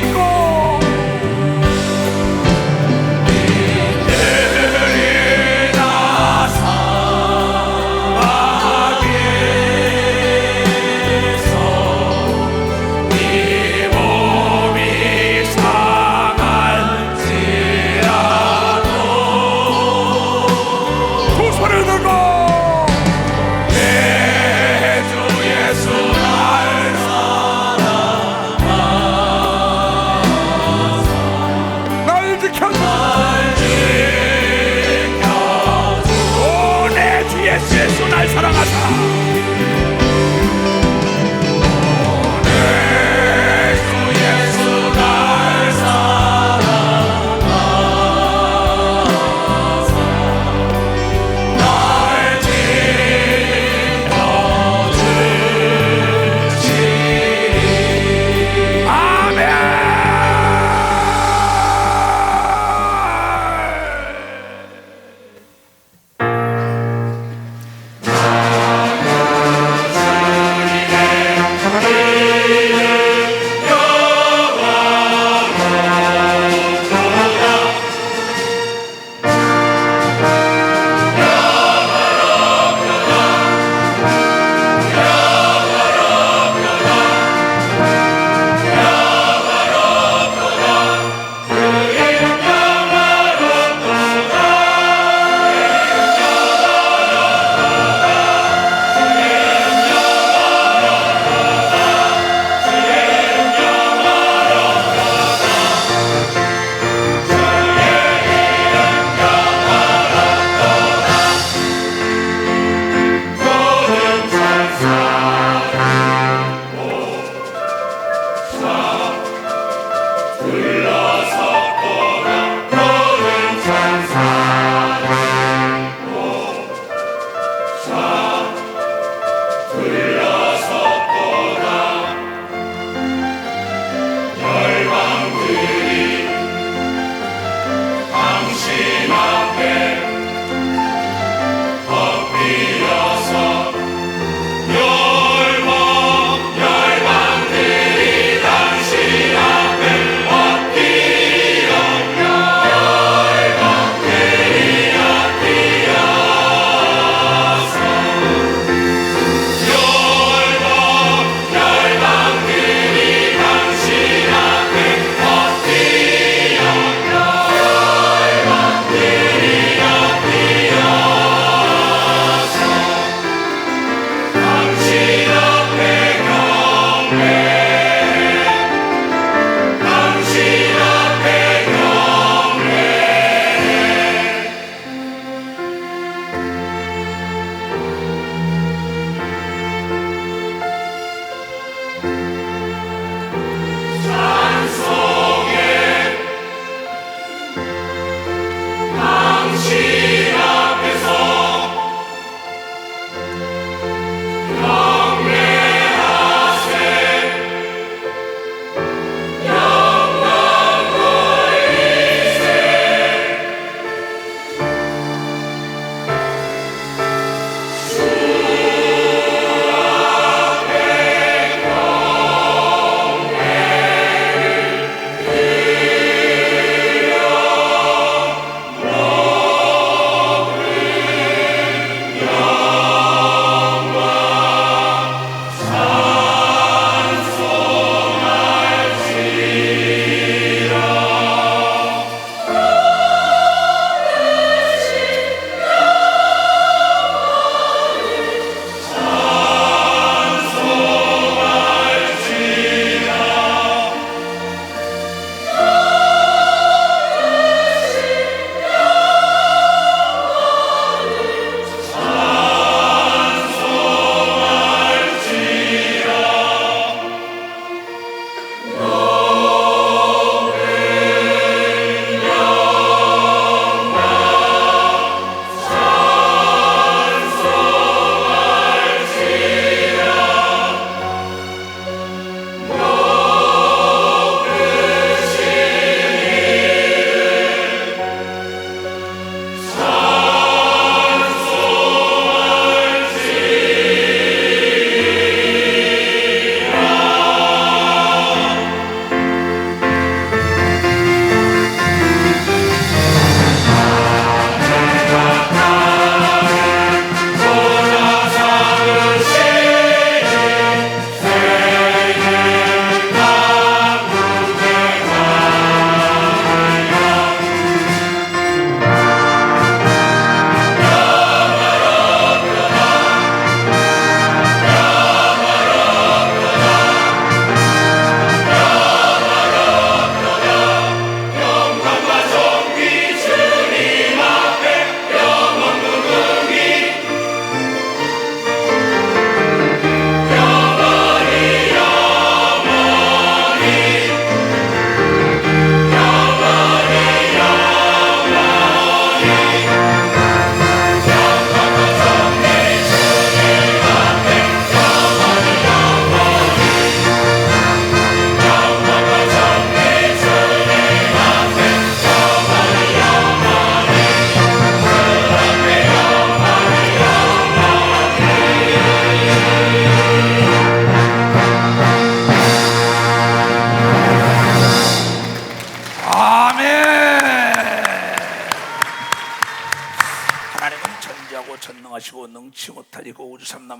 주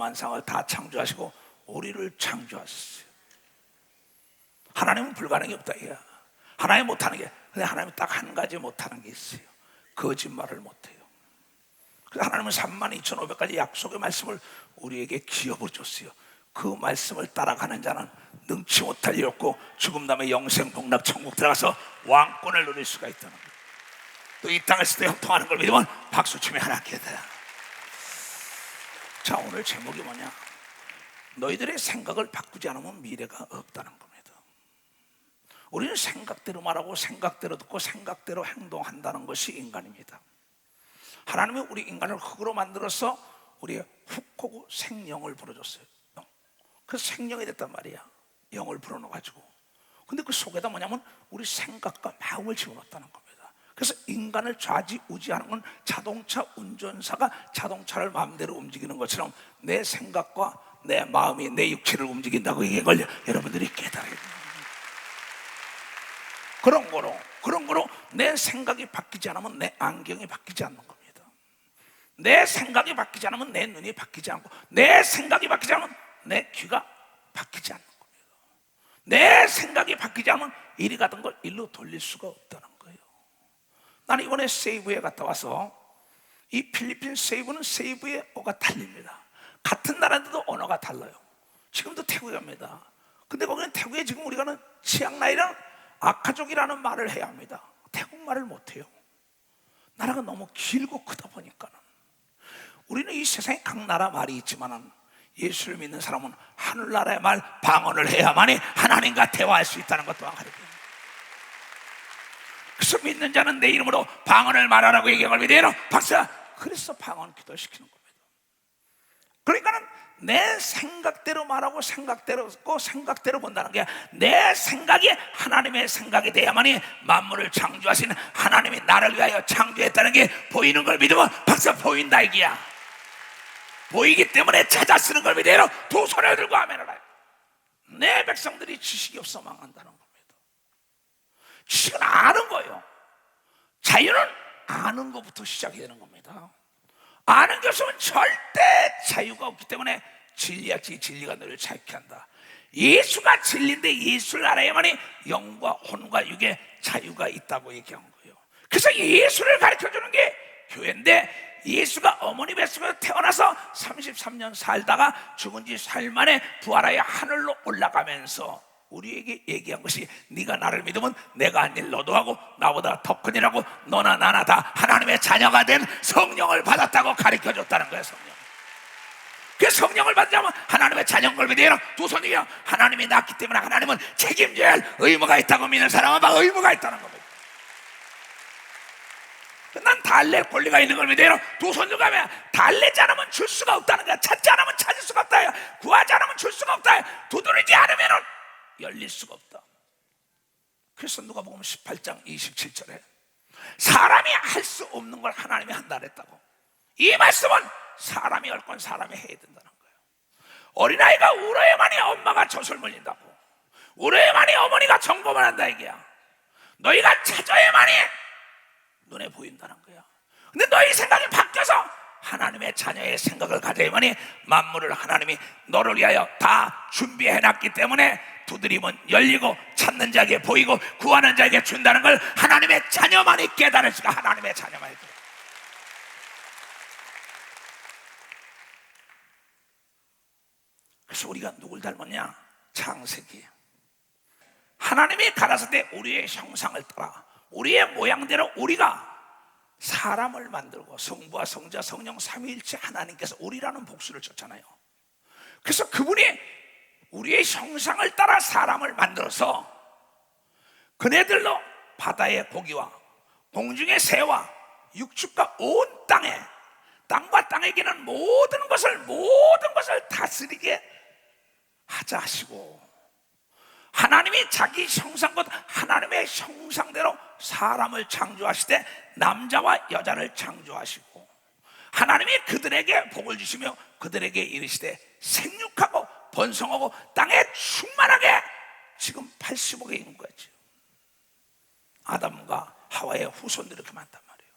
천하만상을 다 창조하시고 우리를 창조하셨어요. 하나님은 불가능이 없다 이거야. 하나님 못하는 게, 근데 하나님은 딱 한 가지 못하는 게 있어요. 거짓말을 못해요. 그래서 하나님은 32,500가지 약속의 말씀을 우리에게 기업으로 줬어요. 그 말씀을 따라가는 자는 능치 못할 일 없고 죽음 다음에 영생 복락 천국 들어가서 왕권을 누릴 수가 있다는 거예요. 또 이 땅에서도 형통하는 걸 믿으면 박수치며 하나님께 돼. 자, 오늘 제목이 뭐냐? 너희들의 생각을 바꾸지 않으면 미래가 없다는 겁니다. 우리는 생각대로 말하고 생각대로 듣고 생각대로 행동한다는 것이 인간입니다. 하나님이 우리 인간을 흙으로 만들어서 우리의 훅하고 생명을 불어줬어요. 그래서 생명이 됐단 말이야. 영을 불어넣어가지고. 근데 그 속에다 뭐냐면 우리 생각과 마음을 집어넣었다는 겁니다. 그래서 인간을 좌지우지하는 건 자동차 운전사가 자동차를 마음대로 움직이는 것처럼 내 생각과 내 마음이 내 육체를 움직인다고 이걸 여러분들이 깨달아야 돼요. 그런 거로 내 생각이 바뀌지 않으면 내 안경이 바뀌지 않는 겁니다. 내 생각이 바뀌지 않으면 내 눈이 바뀌지 않고, 내 생각이 바뀌지 않으면 내 귀가 바뀌지 않는 겁니다. 내 생각이 바뀌지 않으면 이리 가던 걸 일로 돌릴 수가 없다는 거예요. 나는 이번에 세이부에 갔다 와서, 이 필리핀 세이부는 세이부의 어가 달립니다. 같은 나라인데도 언어가 달라요. 지금도 태국에 갑니다. 근데 거기는 태국에 지금 우리가 는 치앙라이랑 아카족이라는 말을 해야 합니다. 태국말을 못해요. 나라가 너무 길고 크다 보니까는. 우리는 이 세상에 각 나라 말이 있지만은 예수를 믿는 사람은 하늘나라의 말 방언을 해야만이 하나님과 대화할 수 있다는 것 또한 가르쳐요. 그래서 믿는 자는 내 이름으로 방언을 말하라고 얘기한 걸 믿어요. 박사, 그래서 방언 기도시키는 겁니다. 그러니까는 내 생각대로 말하고 생각대로 듣고 생각대로 본다는 게, 내 생각이 하나님의 생각이 돼야만이 만물을 창조하신 하나님이 나를 위하여 창조했다는 게 보이는 걸 믿으면 박사 보인다 이기야. 보이기 때문에 찾아 쓰는 걸 믿어요. 두 손을 들고 아멘을 해요. 내 백성들이 지식이 없어 망한다는 겁니다. 지식은 아는 거예요. 자유는 아는 것부터 시작이 되는 겁니다. 아는 게 없으면 절대 자유가 없기 때문에 진리야지 진리가 너를 자유케 한다. 예수가 진리인데 예수를 알아야만이 영과 혼과 육의 자유가 있다고 얘기한 거예요. 그래서 예수를 가르쳐주는 게 교회인데, 예수가 어머니 뱃속에서 태어나서 33년 살다가 죽은 지 4일 만에 부활하여 하늘로 올라가면서 우리에게 얘기한 것이, 네가 나를 믿으면 내가 한 일 너도 하고 나보다 더 큰 일하고 너나 나나 다 하나님의 자녀가 된 성령을 받았다고 가르쳐줬다는 거예요. 성령. 그 성령을 받으려면 하나님의 자녀인 걸 믿어요. 두 손이요. 하나님이 낳기 때문에 하나님은 책임져야 할 의무가 있다고 믿는 사람은 막 의무가 있다는 겁니다. 난 달랠 권리가 있는 걸 믿어요. 두 손 들고 가면 달래지 않으면 줄 수가 없다는 거야. 찾지 않으면 찾을 수가 없다. 구하지 않으면 줄 수가 없다. 두드리지 않으면 열릴 수가 없다. 그래서 누가복음 18장 27절에 사람이 할 수 없는 걸 하나님이 한다 그랬다고. 이 말씀은 사람이 할 건 사람이 해야 된다는 거예요. 어린아이가 울어야만이 엄마가 젖을 물린다고. 울어야만이 어머니가 점검을 한다 이게야. 너희가 찾아야만이 눈에 보인다는 거야. 근데 너희 생각이 바뀌어서 하나님의 자녀의 생각을 가져야만이 만물을 하나님이 너를 위하여 다 준비해놨기 때문에 두드리면 열리고 찾는 자에게 보이고 구하는 자에게 준다는 걸 하나님의 자녀만이 깨달을 수가, 하나님의 자녀만이. 그래서 우리가 누굴 닮았냐? 창세기. 하나님이 가라사 때 우리의 형상을 따라 우리의 모양대로 우리가 사람을 만들고, 성부와 성자 성령 삼위일체 하나님께서 우리라는 복수를 쳤잖아요. 그래서 그분이 우리의 형상을 따라 사람을 만들어서 그네들로 바다의 고기와 공중의 새와 육축과 온 땅에, 땅과 땅에 기는 모든 것을 다스리게 하자 하시고, 하나님이 자기 형상껏 하나님의 형상대로 사람을 창조하시되 남자와 여자를 창조하시고, 하나님이 그들에게 복을 주시며 그들에게 이르시되 생육하고 번성하고 땅에 충만하게. 지금 80억에 있는 거지. 아담과 하와의 후손들이 이렇게 많단 말이에요.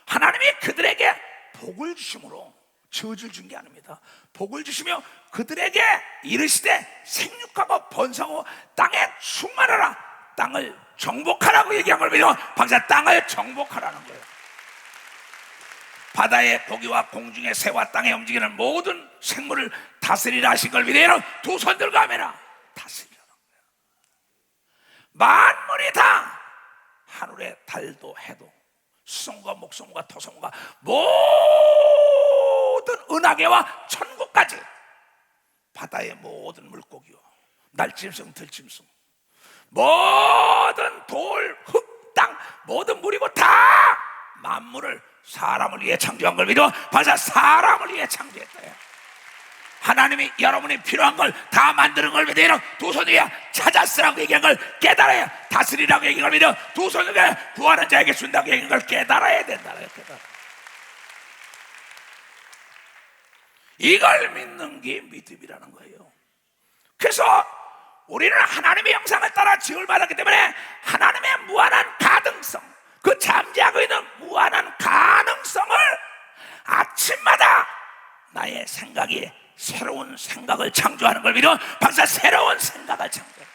하나님이 그들에게 복을 주심으로 저주를 준 게 아닙니다. 복을 주시며 그들에게 이르시되 생육하고 번성하고 땅에 충만하라, 땅을 정복하라고 얘기한 걸 믿어. 방사 땅을 정복하라는 거예요. 바다의 고기와 공중의 새와 땅에 움직이는 모든 생물을 다스리라 하신 걸 믿어. 두 손 들고 하면은 다스리라는 거예요. 만물이 다, 하늘의 달도 해도 수송과 목송과 토송과 모든 은하계와 천국까지, 바다의 모든 물고기와 날짐승 들짐승, 모든 돌, 흙, 땅, 모든 물이고 다 만물을 사람을 위해 창조한 걸 믿어. 바사 사람을 위해 창조했다. 하나님이 여러분이 필요한 걸 다 만드는 걸 믿어. 두 손 위에 찾았으라고 얘기한 걸 깨달아야, 다스리라고 얘기한 걸 믿어. 두 손 위에 구하는 자에게 준다고 얘기한 걸 깨달아야 된다. 이걸 믿는 게 믿음이라는 거예요. 그래서 우리는 하나님의 형상을 따라 지음을 받았기 때문에 하나님의 무한한 가능성, 그 잠재하고 있는 무한한 가능성을 아침마다 나의 생각이 새로운 생각을 창조하는 걸 믿어. 방사 새로운 생각을 창조해.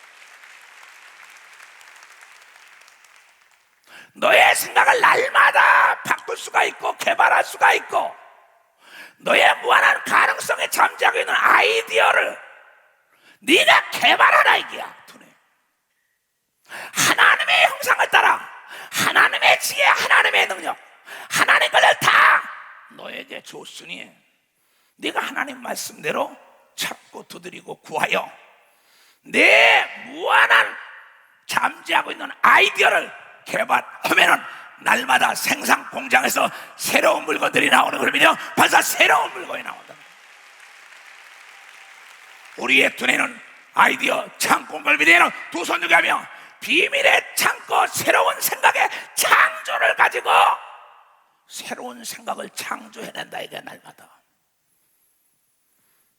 너의 생각을 날마다 바꿀 수가 있고 개발할 수가 있고, 너의 무한한 가능성에 잠재하고 있는 아이디어를 네가 개발하라 이게야. 하나님의 형상을 따라 하나님의 지혜, 하나님의 능력, 하나님 것을 다 너에게 줬으니 네가 하나님 말씀대로 찾고 두드리고 구하여 내 무한한 잠재하고 있는 아이디어를 개발하면은 날마다 생산 공장에서 새로운 물건들이 나오는 걸 믿어. 벌써 새로운 물건이 나온다. 우리의 두뇌는 아이디어 창고인 걸 믿어. 두 손 들게 하며 비밀의 창고, 새로운 생각의 창조를 가지고 새로운 생각을 창조해낸다 이게 날마다.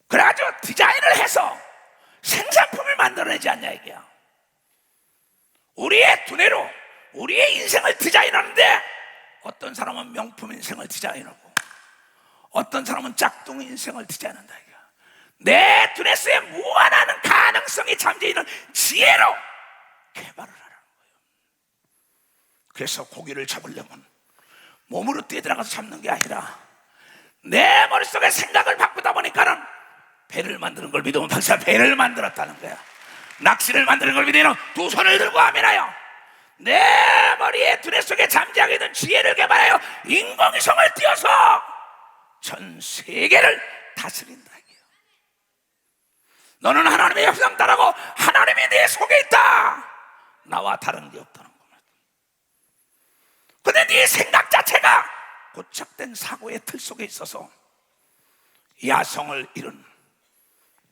그래가지고 디자인을 해서 생산품을 만들어내지 않냐 이게야. 우리의 두뇌로 우리의 인생을 디자인하는데 어떤 사람은 명품 인생을 디자인하고 어떤 사람은 짝퉁 인생을 디자인한다 이게야. 내 두뇌 속에 무한한 가능성이 잠재있는 지혜로 개발을 하라는 거예요. 그래서 고기를 잡으려면 몸으로 뛰어들어가서 잡는 게 아니라 내 머릿속에 생각을 바꾸다 보니까는 배를 만드는 걸 믿으면 박사 배를 만들었다는 거야. 낚시를 만드는 걸 믿으면 두 손을 들고 하면요, 내 머리에 두뇌 속에 잠재하고 있는 지혜를 개발하여 인공위성을 띄워서 전 세계를 다스린다 이게요. 너는 하나님의 형상 따라고 하나님이 내 속에 있다. 나와 다른 게 없다는 겁니다. 근데 네 생각 자체가 고착된 사고의 틀 속에 있어서 야성을 잃은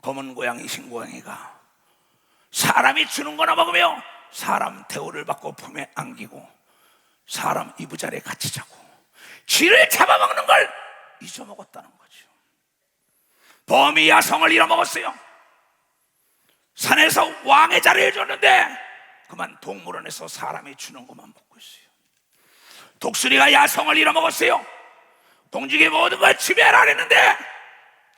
검은 고양이, 흰고양이가 사람이 주는 거나 먹으며 사람 대우를 받고 품에 안기고 사람 이부자리에 같이 자고 쥐를 잡아먹는 걸 잊어먹었다는 거죠. 범이 야성을 잃어먹었어요. 산에서 왕의 자리를 줬는데 그만 동물원에서 사람이 주는 것만 먹고 있어요. 독수리가 야성을 잃어먹었어요. 공중의 모든 걸 지배하라 했는데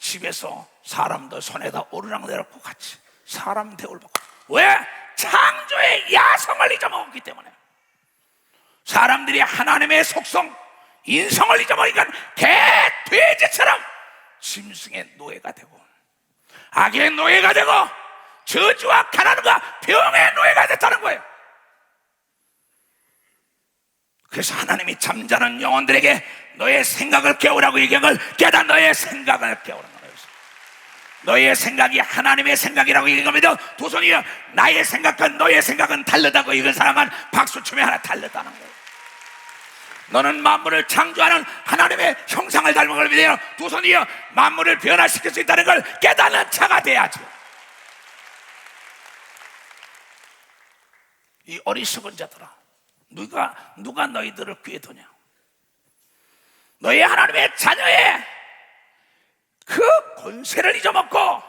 집에서 사람도 손에다 오르락내리락 같이 사람 대우를 받고. 왜? 창조의 야성을 잊어먹었기 때문에. 사람들이 하나님의 속성, 인성을 잊어먹으니까 개, 돼지처럼 짐승의 노예가 되고 악의 노예가 되고 저주와 가난과 병의 노예가 됐다는 거예요. 그래서 하나님이 잠자는 영혼들에게 너의 생각을 깨우라고 얘기한 걸 깨닫. 너의 생각을 깨우는 거예요. 너의 생각이 하나님의 생각이라고 얘기한 겁니다. 두 손이요, 나의 생각과 너의 생각은 다르다고 이건 사람은 박수치며 하나 다르다는 거예요. 너는 만물을 창조하는 하나님의 형상을 닮은 걸 믿어요. 두 손이요, 만물을 변화시킬 수 있다는 걸 깨닫는 자가 돼야죠. 이 어리석은 자들아, 누가 너희들을 귀에 두냐? 너희 하나님의 자녀의 그 권세를 잊어먹고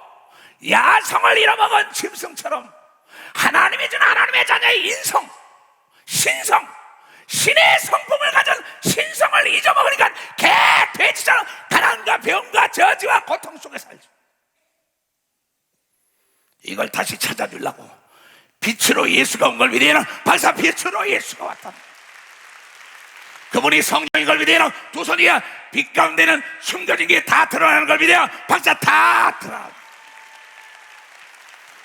야성을 잃어먹은 짐승처럼 하나님이 준 하나님의 자녀의 인성, 신성, 신의 성품을 가진 신성을 잊어먹으니까 개, 돼지처럼 가난과 병과 저주와 고통 속에 살죠. 이걸 다시 찾아주려고 빛으로 예수가 온 걸 믿으면 벌써 빛으로 예수가 왔다. 그분이 성령인 걸 믿으면 두 손이야 빛 가운데는 숨겨진 게 다 드러나는 걸 믿어요. 박사 다 드러나.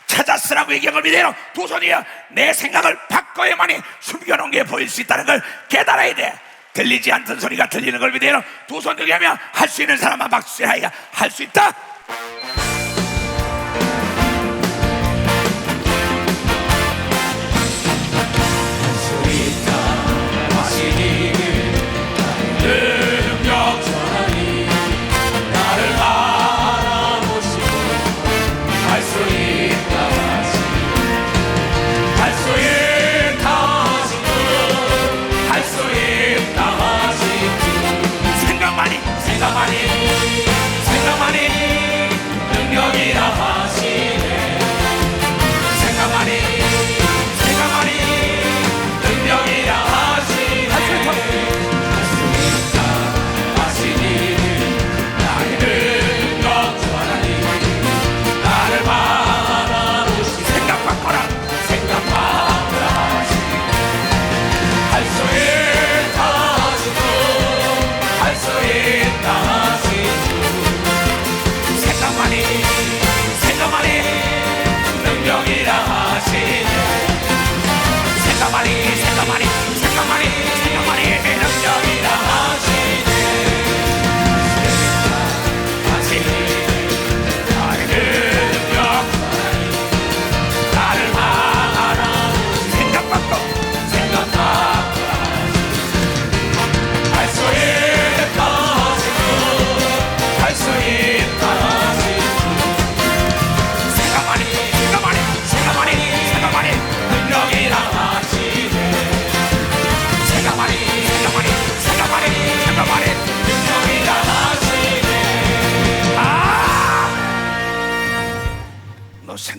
찾았으라고 얘기한 걸 믿어요. 두 손이야 내 생각을 바꿔야만이 숨겨놓은 게 보일 수 있다는 걸 깨달아야 돼. 들리지 않던 소리가 들리는 걸 믿어요. 두 손 들게 하면 할 수 있는 사람만 박수해. 하이가 할 수 있다.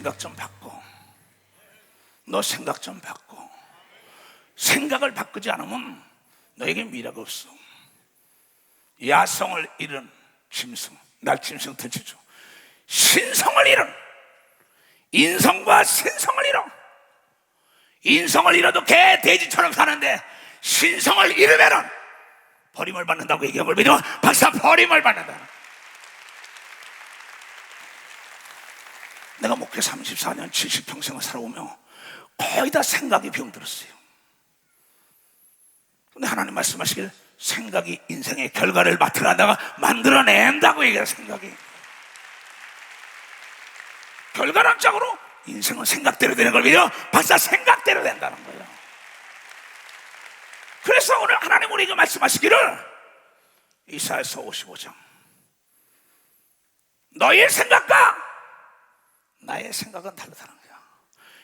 생각 좀 바꿔. 너 생각 좀 바꿔. 생각을 바꾸지 않으면 너에게 미래가 없어. 야성을 잃은 짐승, 낙짐승 던지죠. 신성을 잃은, 인성과 신성을 잃어. 인성을 잃어도 개, 돼지처럼 사는데 신성을 잃으면은 버림을 받는다고 얘기한 걸 믿으면 박사 버림을 받는다. 내가 목회 34년 70평생을 살아오며 거의 다 생각이 병들었어요. 근데 하나님 말씀하시길 생각이 인생의 결과를 맡으라다가 만들어낸다고 얘기해요. 생각이 결과론적으로 인생은 생각대로 되는 걸 믿어 박사 생각대로 된다는 거예요. 그래서 오늘 하나님 우리에게 말씀하시기를 이사야서 55장 너의 생각과 나의 생각은 다르다는 거야.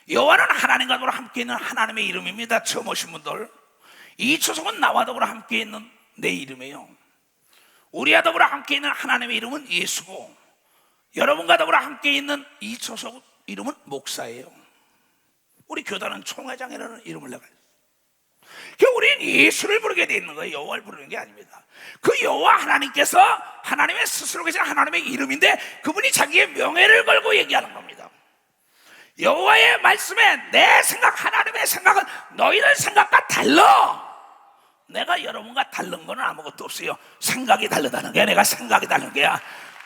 여호와는 하나님과 더불어 함께 있는 하나님의 이름입니다. 처음 오신 분들 이 초석은 나와 더불어 함께 있는 내 이름이에요. 우리와 더불어 함께 있는 하나님의 이름은 예수고 여러분과 더불어 함께 있는 이 초석 이름은 목사예요. 우리 교단은 총회장이라는 이름을 내가 우리는 예수를 부르게 되어 있는 거예요. 여호와를 부르는 게 아닙니다. 그 여호와 하나님께서 하나님의 스스로 계신 하나님의 이름인데 그분이 자기의 명예를 걸고 얘기하는 겁니다. 여호와의 말씀에 내 생각, 하나님의 생각은 너희들 생각과 달라. 내가 여러분과 다른 거는 아무것도 없어요. 생각이 다르다는 게 내가 생각이 다른 게야.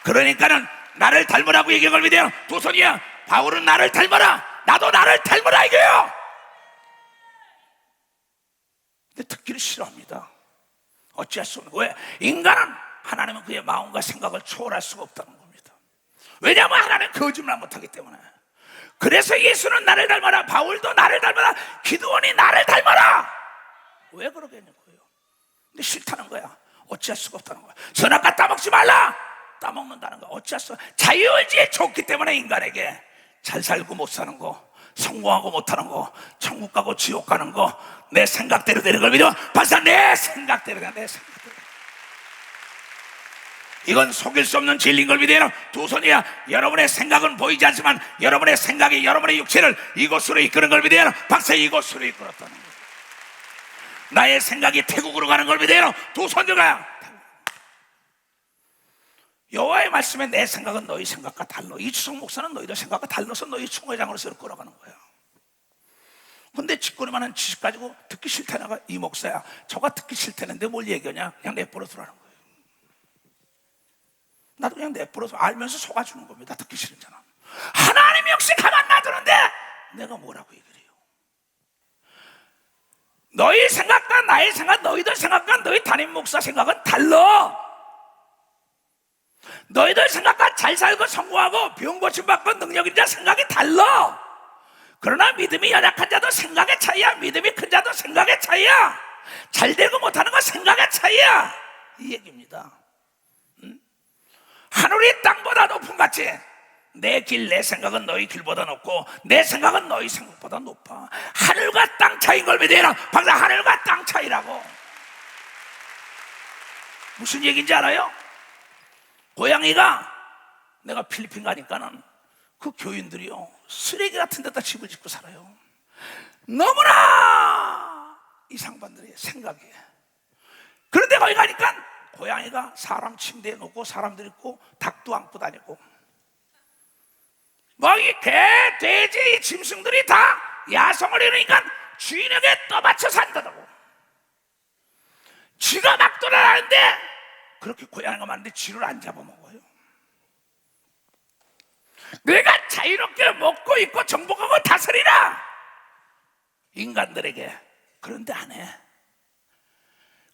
그러니까는 나를 닮으라고 얘기한 걸 믿어요. 두 손이야. 바울은 나를 닮아라. 나도 나를 닮아라 이거예요. 근데 듣기를 싫어합니다. 어찌할 수 없는 거예요. 인간은 하나님은 그의 마음과 생각을 초월할 수가 없다는 겁니다. 왜냐하면 하나님은 거짓말 못하기 때문에. 그래서 예수는 나를 닮아라, 바울도 나를 닮아라, 기드온이 나를 닮아라. 왜 그러겠냐고요. 근데 싫다는 거야. 어찌할 수가 없다는 거야. 선악과 따먹지 말라. 따먹는다는 거야. 어찌할 수 없어. 자유의지에 좋기 때문에 인간에게 잘 살고 못 사는 거, 성공하고 못하는 거, 천국 가고 지옥 가는 거, 내 생각대로 되는 걸 믿어. 벌써 내 생각대로 돼. 내 생각대로. 이건 속일 수 없는 진리인 걸 믿어요. 두 손이야. 여러분의 생각은 보이지 않지만 여러분의 생각이 여러분의 육체를 이곳으로 이끄는 걸 믿어요. 박사 이곳으로 이끌었다는 거예요. 나의 생각이 태국으로 가는 걸 믿어요. 두 손들어요. 여호와의 말씀에 내 생각은 너희 생각과 달라. 이주성 목사는 너희들 생각과 달라서 너희 총회장으로서 끌어가는 거예요. 근데 짓거리만한 지식 가지고 듣기 싫다나가 이 목사야 저가 듣기 싫다는데 뭘 얘기하냐. 그냥 내버려 두라는 거예요. 나도 그냥 내버려서 알면서 속아주는 겁니다. 듣기 싫은 자는. 하나님 역시 가만 놔두는데 내가 뭐라고 얘기를 해요. 너희 생각과 나의 생각, 너희들 생각과 너희 담임 목사 생각은 달라. 너희들 생각과 잘 살고 성공하고 병 고침받고 능력 있는 자 생각이 달라. 그러나 믿음이 연약한 자도 생각의 차이야. 믿음이 큰 자도 생각의 차이야. 잘 되고 못하는 건 생각의 차이야. 이 얘기입니다. 하늘이 땅보다 높은 같이 내 길, 내 생각은 너희 길보다 높고 내 생각은 너희 생각보다 높아. 하늘과 땅 차이인 걸 믿어라. 방금 하늘과 땅 차이라고. 무슨 얘기인지 알아요? 고양이가 내가 필리핀 가니까는 그 교인들이요 쓰레기 같은 데다 집을 짓고 살아요. 너무나 이 상반들의 생각이. 그런데 거기 가니까 고양이가 사람 침대에 놓고 사람들 있고 닭도 안고 다니고 뭐 이 개, 돼지, 짐승들이 다 야성을 이루니까 주인에게 떠받쳐 산다고. 쥐가 막 돌아다니는데 그렇게 고양이가 많은데 쥐를 안 잡아먹어요. 내가 자유롭게 먹고 있고 정복하고 다스리라 인간들에게. 그런데 안 해.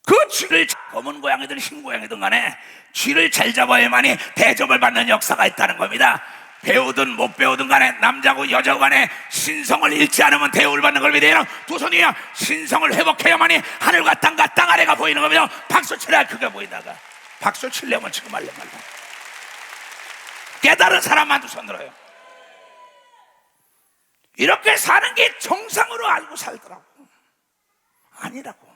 그 쥐를 검은 고양이든 흰 고양이든 간에 쥐를 잘 잡아야만이 대접을 받는 역사가 있다는 겁니다. 배우든 못 배우든 간에 남자고 여자고 간에 신성을 잃지 않으면 대우를 받는 걸 믿어요. 두 손이야 신성을 회복해야만이 하늘과 땅과 땅 아래가 보이는 겁니다. 박수 치라. 그게 보이다가 박수 치려면 지금 말려 말라. 깨달은 사람만 두 손 들어요. 이렇게 사는 게 정상으로 알고 살더라고. 아니라고.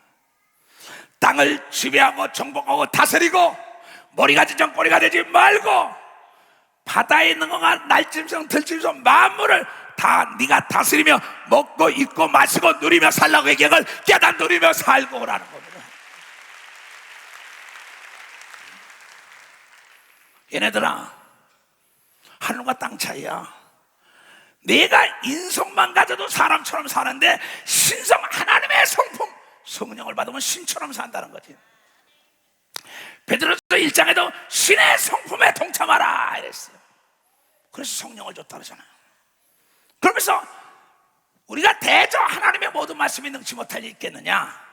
땅을 지배하고 정복하고 다스리고 머리가 지정 꼬리가 되지 말고 바다에 있는 거가 날짐승 들짐승 만물을 다 네가 다스리며 먹고 입고 마시고 누리며 살라고 얘기한 걸 깨닫 누리며 살고 오라는 겁니다. 얘네들아 하늘과 땅 차이야. 내가 인성만 가져도 사람처럼 사는데 신성 하나님의 성품 성령을 받으면 신처럼 산다는 거지. 베드로서 1장에도 신의 성품에 동참하라 이랬어요. 그래서 성령을 줬다 그러잖아요. 그러면서 우리가 대저 하나님의 모든 말씀이 능치 못할 일 있겠느냐.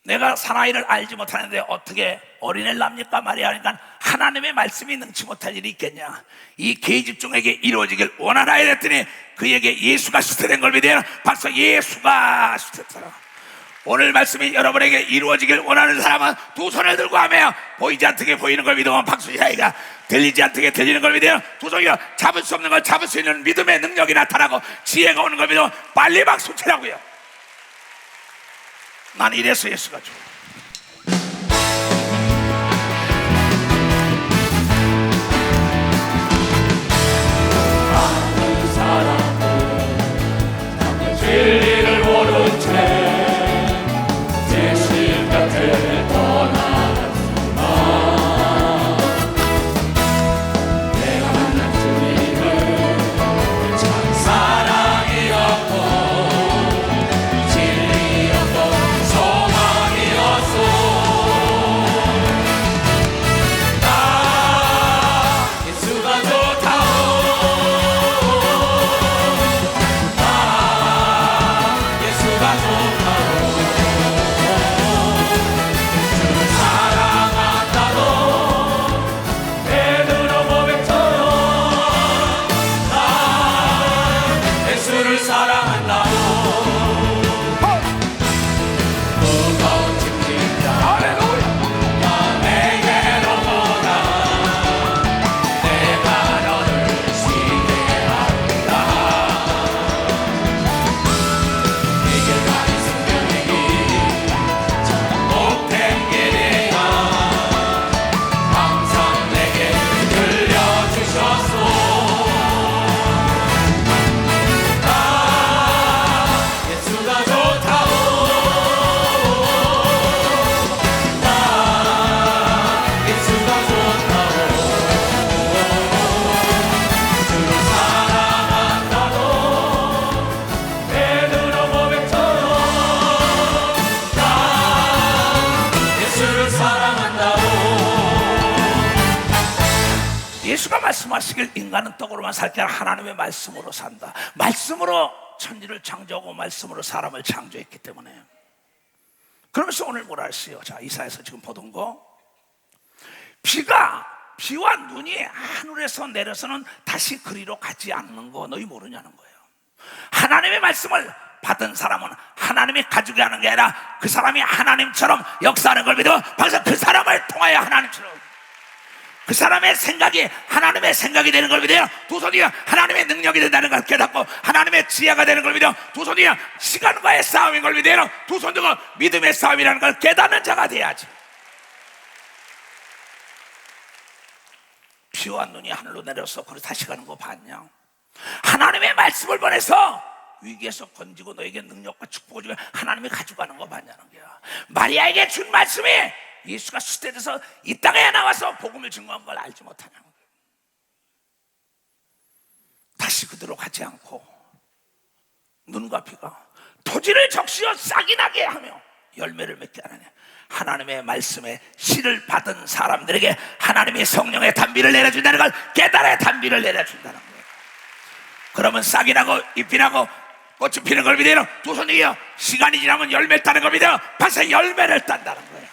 내가 사나이를 알지 못하는데 어떻게 어린애를 낳습니까 말이야. 하니까 하나님의 말씀이 능치 못할 일이 있겠냐. 이 계집종에게 이루어지길 원하라 이랬더니 그에게 예수가 수태된 걸 믿어요. 박수. 예수가 수태더라. 오늘 말씀이 여러분에게 이루어지길 원하는 사람은 두 손을 들고 하며 보이지 않게 보이는 걸 믿으면 박수야이가 들리지 않게 들리는 걸 믿어요. 두 손이요 잡을 수 없는 걸 잡을 수 있는 믿음의 능력이 나타나고 지혜가 오는 걸 믿으면 빨리 박수 치라고요. 난 이래서 예수가 좋아. 많은 사람들 진리를 모른 채 예수님 곁을 떠나갔지만 내가 만난 주님은 참 사랑이었고 진리였고 소망이었소. 나 예수가 좋다오. 나 예수가 좋다오. 예수가 말씀하시길 인간은 떡으로만 살 게 아니라 하나님의 말씀으로 산다. 말씀으로 천지를 창조하고 말씀으로 사람을 창조했기 때문에. 그러면서 오늘 뭐라 했어요? 자, 이사야서 지금 보던 거, 비와 눈이 하늘에서 내려서는 다시 그리로 가지 않는 거 너희 모르냐는 거예요. 하나님의 말씀을 받은 사람은 하나님이 가지고 하는 게 아니라 그 사람이 하나님처럼 역사하는 걸 믿어. 바로 그 사람을 통하여 하나님처럼, 그 사람의 생각이 하나님의 생각이 되는 걸 믿어요. 두 손이 하나님의 능력이 된다는 걸 깨닫고 하나님의 지혜가 되는 걸 믿어. 두 손이 시간과의 싸움인 걸 믿어요. 두 손 들고 믿음의 싸움이라는 걸 깨닫는 자가 돼야지. 비와 눈이 하늘로 내려서 그걸 다시 가는 거 봤냐? 하나님의 말씀을 보내서 위기에서 건지고 너에게 능력과 축복을 주고 하나님이 가지고 가는 거 봤냐는 거야. 마리아에게 준 말씀이 예수가 수태돼서 이 땅에 나와서 복음을 증거한 걸 알지 못하냐는 거야. 다시 그대로 가지 않고 눈과 비가 토지를 적시어 싹이 나게 하며 열매를 맺게 하느냐. 하나님의 말씀에 씨를 받은 사람들에게 하나님의 성령의 단비를 내려준다는 걸 깨달아야 단비를 내려준다는 거예요. 그러면 싹이 나고 잎이 나고 꽃이 피는 걸 믿어요. 두 손이요, 시간이 지나면 열매 따는 걸 믿어요. 벌써 열매를 딴다는 거예요.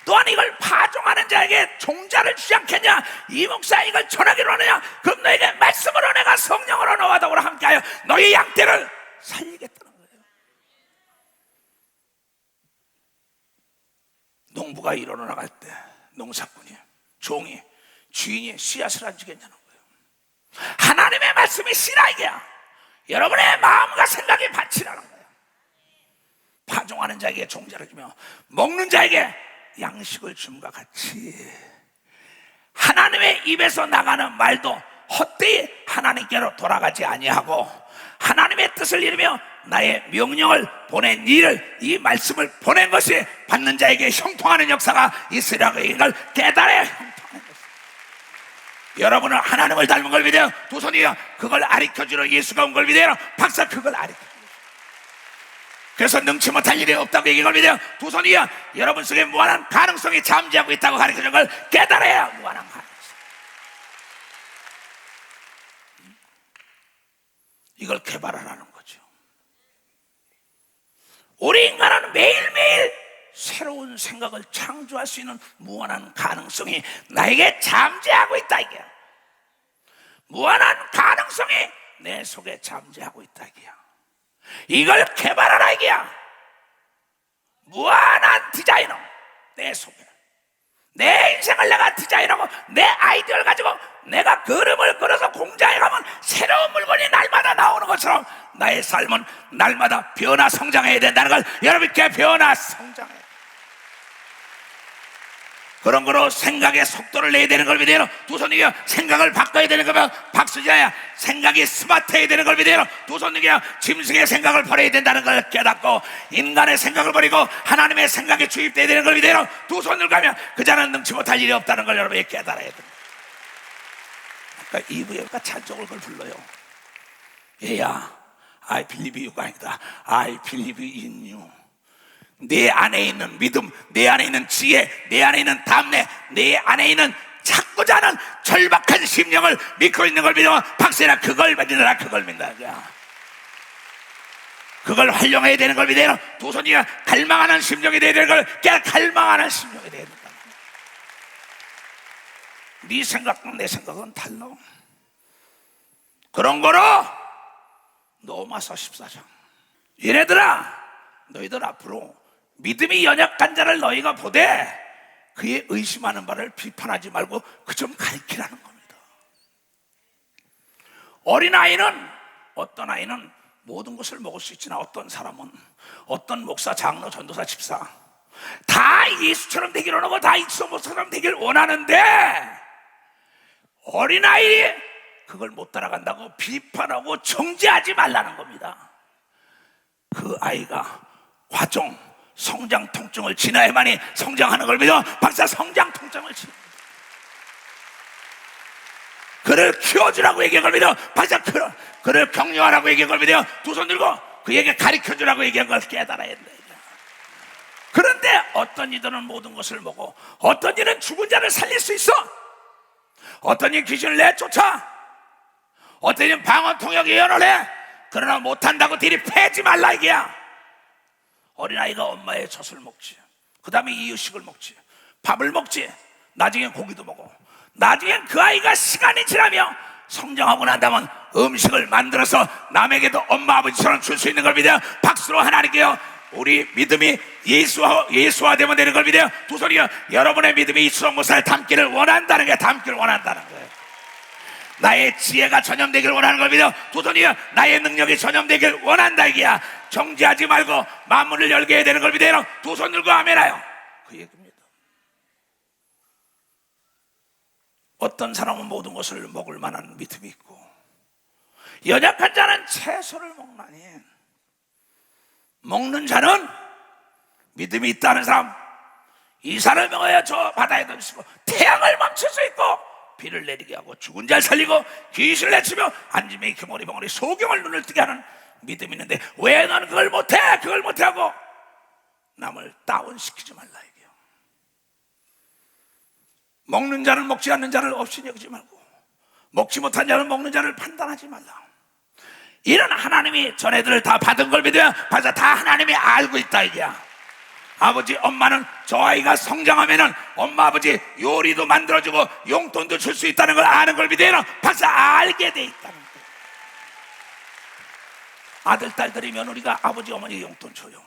또한 이걸 파종하는 자에게 종자를 주지 않겠냐? 이 목사 이걸 전하기로 하느냐? 그럼 너에게 말씀으로 내가 성령으로 너와 더불어 함께하여 너의 양떼를 살리겠다는 거예요. 농부가 일하러 나갈 때 농사꾼이, 종이, 주인이 씨앗을 안 주겠냐는 거예요. 하나님의 말씀이 씨라 이게야. 여러분의 마음과 생각이 밭이라는 거예요. 파종하는 자에게 종자를 주며 먹는 자에게 양식을 줌과 같이 하나님의 입에서 나가는 말도 헛되이 하나님께로 돌아가지 아니하고 하나님의 뜻을 이루며 나의 명령을 보낸 이를, 이 말씀을 보낸 것이 받는 자에게 형통하는 역사가 있으라고 이걸 깨달아야 형통하는 것입니다. 여러분은 하나님을 닮은 걸 믿어요. 두 손이요, 그걸 가르쳐주러 예수가 온 걸 믿어요. 박사 그걸 가르쳐주러. 그래서 능치 못할 일이 없다고 얘기한 걸 믿어요. 두 손이요, 여러분 속에 무한한 가능성이 잠재하고 있다고 가르쳐주는 걸 깨달아야 무한한 가능성. 이걸 개발하라는 거죠. 우리 인간은 매일매일 새로운 생각을 창조할 수 있는 무한한 가능성이 나에게 잠재하고 있다 이게야. 무한한 가능성이 내 속에 잠재하고 있다 이게야. 이걸 개발하라 이게야. 무한한 디자이너, 내 속에 내 인생을 내가 디자인하고 내 아이디어를 가지고 내가 그림을 그려서 공장에 가면 새로운 물건이 날마다 나오는 것처럼 나의 삶은 날마다 변화 성장해야 된다는 걸 여러분께 변화 성장해야 돼. 그런 거로 생각의 속도를 내야 되는 걸 믿어요. 두 손이요, 생각을 바꿔야 되는 거면 박수자야. 생각이 스마트해야 되는 걸 믿어요. 두 손이요, 짐승의 생각을 버려야 된다는 걸 깨닫고 인간의 생각을 버리고 하나님의 생각에 주입돼야 되는 걸 믿어요. 두 손을 가면 그 자는 능치 못할 일이 없다는 걸 여러분이 깨달아야 됩니다. 그러니까 이브가 찬송을 그걸 불러요. 얘야, I believe you가 아니다. I believe in you. 내 안에 있는 믿음, 내 안에 있는 지혜, 내 안에 있는 담내, 내 안에 있는 찾고자 하는 절박한 심령을 믿고 있는 걸 믿어. 박세라 그걸 믿느라 그걸 믿는다. 그걸 활용해야 되는 걸 믿어요. 두 손이가 갈망하는 심령이 돼야 되는 걸 갈망하는 심령이 돼야 된다. 네 생각과 내 생각은 달라. 그런 거로 로마서 14장, 얘네들아 너희들 앞으로 믿음이 연약한 자를 너희가 보되 그의 의심하는 바를 비판하지 말고 그 좀 가르치라는 겁니다. 어린아이는, 어떤 아이는 모든 것을 먹을 수 있지만 어떤 사람은, 어떤 목사, 장로, 전도사, 집사 다 예수처럼 되기를 원하고 다 이수 목사처럼 되기를 원하는데 어린아이 그걸 못 따라간다고 비판하고 정죄하지 말라는 겁니다. 그 아이가 과정, 성장 통증을 지나야만이 성장하는 걸 믿어. 박사 성장 통증을 지나. 그를 키워주라고 얘기한 걸 믿어. 박사 그를 격려하라고 얘기한 걸 믿어. 두 손 들고 그에게 가르쳐주라고 얘기한 걸 깨달아야 된다. 그런데 어떤 이들은 모든 것을 먹고, 어떤 이는 죽은 자를 살릴 수 있어, 어떤 이는 귀신을 내쫓아, 어떤 이는 방언 통역 예언을 해. 그러나 못한다고 들이 패지 말라 이게야. 어린아이가 엄마의 젖을 먹지, 그 다음에 이유식을 먹지, 밥을 먹지, 나중엔 고기도 먹어. 나중엔 그 아이가 시간이 지나며 성장하고 난다면 음식을 만들어서 남에게도 엄마 아버지처럼 줄 수 있는 걸 믿어요. 박수로 하나님께요, 우리 믿음이 예수화되면 되는 걸 믿어요. 두 손이요, 여러분의 믿음이 이수록 목사를 닮기를 원한다는 거예요. 닮기를 원한다는 거예요. 나의 지혜가 전염되기를 원하는 걸 믿어. 두 손이요, 나의 능력이 전염되기를 원한다 이게야. 정지하지 말고 만문을 열게 해야 되는 걸 믿어요. 두 손 들고 아멘하요. 그 얘기입니다. 어떤 사람은 모든 것을 먹을 만한 믿음이 있고, 연약한 자는 채소를 먹나니, 먹는 자는 믿음이 있다는 사람, 이 산을 명하여 저 바다에 던지고 태양을 멈출 수 있고 비를 내리게 하고 죽은 자를 살리고 귀신을 내치며 안지매의 규모리 병원이 소경을 눈을 뜨게 하는 믿음이 있는데 왜 너는 그걸 못해? 그걸 못하고 남을 다운시키지 말라 이게요. 먹는 자는 먹지 않는 자를 없이 여기지 말고, 먹지 못한 자는 먹는 자를 판단하지 말라. 이런 하나님이 전애들을 다 받은 걸 믿어야, 맞아, 다 하나님이 알고 있다 이게야. 아버지 엄마는 저 아이가 성장하면은 엄마 아버지 요리도 만들어주고 용돈도 줄 수 있다는 걸 아는 걸 믿어야, 박사 알게 돼 있다는 거예요. 아들 딸들이 며느리가 아버지 어머니 용돈 줘요.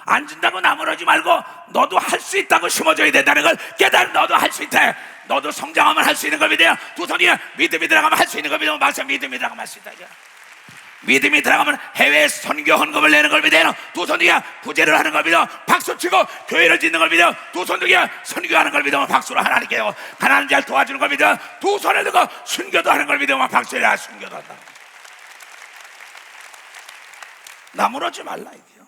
안 준다고 나무라지 말고 너도 할 수 있다고 심어줘야 된다는 걸 깨달아. 너도 할 수 있다. 너도 성장하면 할 수 있는 걸 믿어요. 두 손이야, 믿음이 들어가면 할 수 있는 걸 믿으면 박사 믿음이 들어가면 할 수 있다. 믿음이 들어가면 해외 선교 헌금을 내는 걸 믿어요. 두 손이야, 부재를 하는 걸 믿어 박수치고 교회를 짓는 걸 믿어. 두 손이야, 선교하는 걸 믿으면 박수로 하나님께요. 가난한 자를 도와주는 걸 믿어. 두 손을 들고 순교도 하는 걸 믿으면 박수해야 순교도 한다. 나무라지 말라 이게요.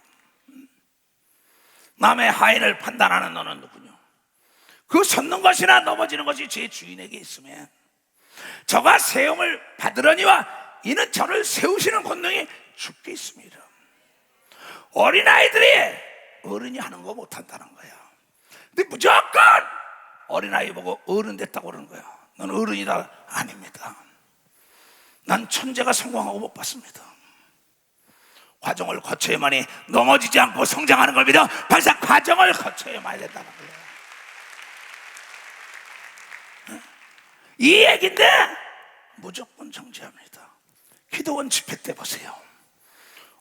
남의 하인을 판단하는 너는 누구냐? 그 섰는 것이나 넘어지는 것이 제 주인에게 있으면 저가 세움을 받으려니와 이는 저를 세우시는 권능이 주께 있습니다. 어린아이들이 어른이 하는 거 못한다는 거야. 근데 무조건 어린아이 보고 어른 됐다고 그러는 거야. 넌 어른이다. 아닙니다. 난 천재가 성공하고 못 봤습니다. 과정을 거쳐야만이 넘어지지 않고 성장하는 걸 믿어. 발사 과정을 거쳐야만 된다는 거야. 이 얘기인데 무조건 정지합니다. 기도원 집회 때 보세요.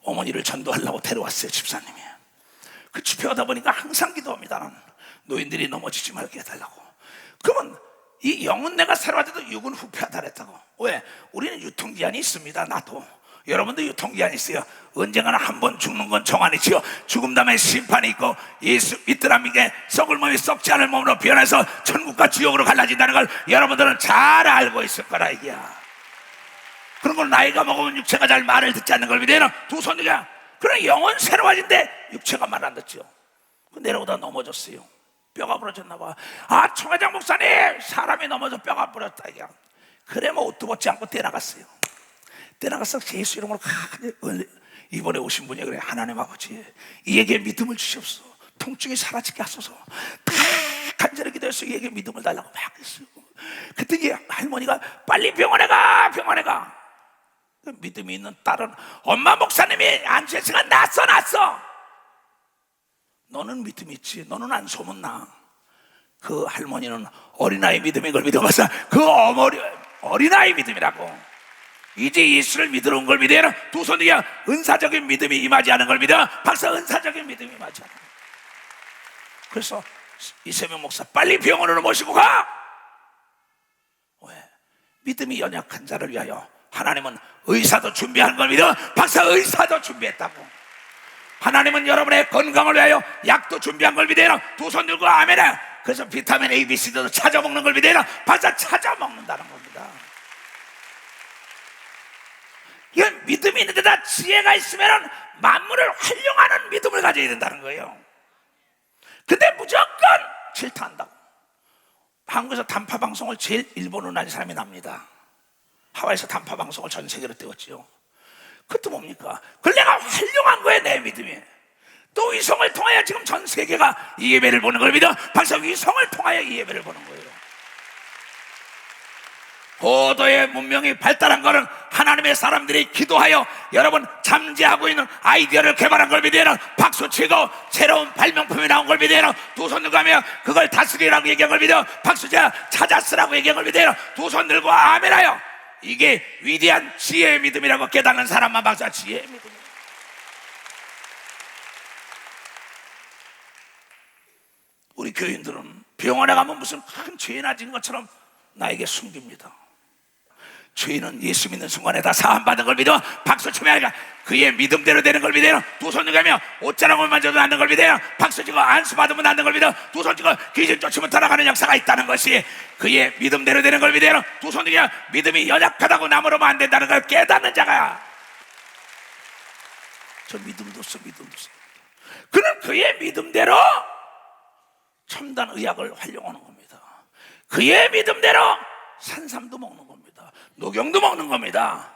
어머니를 전도하려고 데려왔어요, 집사님이. 그 집회 하다 보니까 항상 기도합니다. 나는 노인들이 넘어지지 말게 해달라고. 그러면 이 영은 내가 살아와도 육은 후패하다 그랬다고. 왜? 우리는 유통기한이 있습니다. 나도. 여러분도 유통기한이 있어요. 언젠가는 한 번 죽는 건 정한이지요. 죽음 다음에 심판이 있고, 예수 믿더라면 썩을 몸이 썩지 않을 몸으로 변해서 천국과 지옥으로 갈라진다는 걸 여러분들은 잘 알고 있을 거라 이게야. 그런 걸 나이가 먹으면 육체가 잘 말을 듣지 않는 걸 믿어요. 두 손이야. 그럼 영은 새로워진데 육체가 말 안 듣죠. 내려오다 넘어졌어요. 뼈가 부러졌나 봐. 아, 청회장 목사님, 사람이 넘어져 뼈가 부러졌다 이게. 그래 뭐 옷도 벗지 않고 떼나갔어요. 떼나가서 예수 이름으로 이번에 오신 분이 그래. 하나님 아버지, 이에게 믿음을 주시옵소서. 통증이 사라지게 하소서. 다 간절히 기도해서 이에게 믿음을 달라고 막 했어요. 그때 이 할머니가 빨리 병원에 가, 병원에 가. 믿음이 있는 딸은 엄마 목사님이 안수했으니까 났어. 너는 믿음이 있지. 너는 안 소문나. 그 할머니는 어린아이 믿음인 걸 믿어봐서 그 어린아이 믿음이라고. 이제 예수를 믿으러 온 걸 믿어야. 두 손이야, 은사적인 믿음이 임하지 않은 걸 믿어. 박사 은사적인 믿음이 임하지 않아. 그래서 이세명 목사 빨리 병원으로 모시고 가. 왜? 믿음이 연약한 자를 위하여 하나님은 의사도 준비한 걸 믿어. 박사 의사도 준비했다고. 하나님은 여러분의 건강을 위하여 약도 준비한 걸 믿어라. 두 손 들고 아멘해. 그래서 비타민 A, B, C도 찾아 먹는 걸 믿어라. 박사 찾아 먹는다는 겁니다. 이건 믿음이 있는 데다 지혜가 있으면 만물을 활용하는 믿음을 가져야 된다는 거예요. 근데 무조건 질타한다고. 한국에서 단파 방송을 제일 일본으로 난 사람이 납니다. 하와이에서 단파 방송을 전 세계로 띄웠지요. 그것도 뭡니까? 그걸 내가 활용한 거예요, 내 믿음이. 또 위성을 통하여 지금 전 세계가 이 예배를 보는 걸 믿어. 벌써 위성을 통하여 이 예배를 보는 거예요. 고도의 문명이 발달한 것은 하나님의 사람들이 기도하여 여러분 잠재하고 있는 아이디어를 개발한 걸 믿어요. 박수치고 새로운 발명품이 나온 걸 믿어요. 두 손 들고 하며 그걸 다스리라고 얘기한 걸 믿어. 박수치야 찾아쓰라고 얘기한 걸 믿어요. 두 손 들고 아멘하여. 이게 위대한 지혜의 믿음이라고 깨닫는 사람만 박수. 지혜의 믿음. 우리 교인들은 병원에 가면 무슨 큰 죄나 진 것처럼 나에게 숨깁니다. 죄인은 예수 믿는 순간에 다 사함받은 걸 믿어. 박수치며 하니까 그의 믿음대로 되는 걸 믿어요. 두 손 들고 하며 옷자락을 만져도 낫는 걸 믿어요. 박수치고 안수받으면 낫는 걸 믿어. 두 손 들고 귀신 쫓으면 돌아가는 역사가 있다는 것이 그의 믿음대로 되는 걸 믿어요. 두 손 들고 믿음이 연약하다고 나무로만 안 된다는 걸 깨닫는 자가. 저 믿음도 없어. 그는 그의 믿음대로 첨단 의학을 활용하는 겁니다. 그의 믿음대로 산삼도 먹는 겁니다. 녹용도 먹는 겁니다.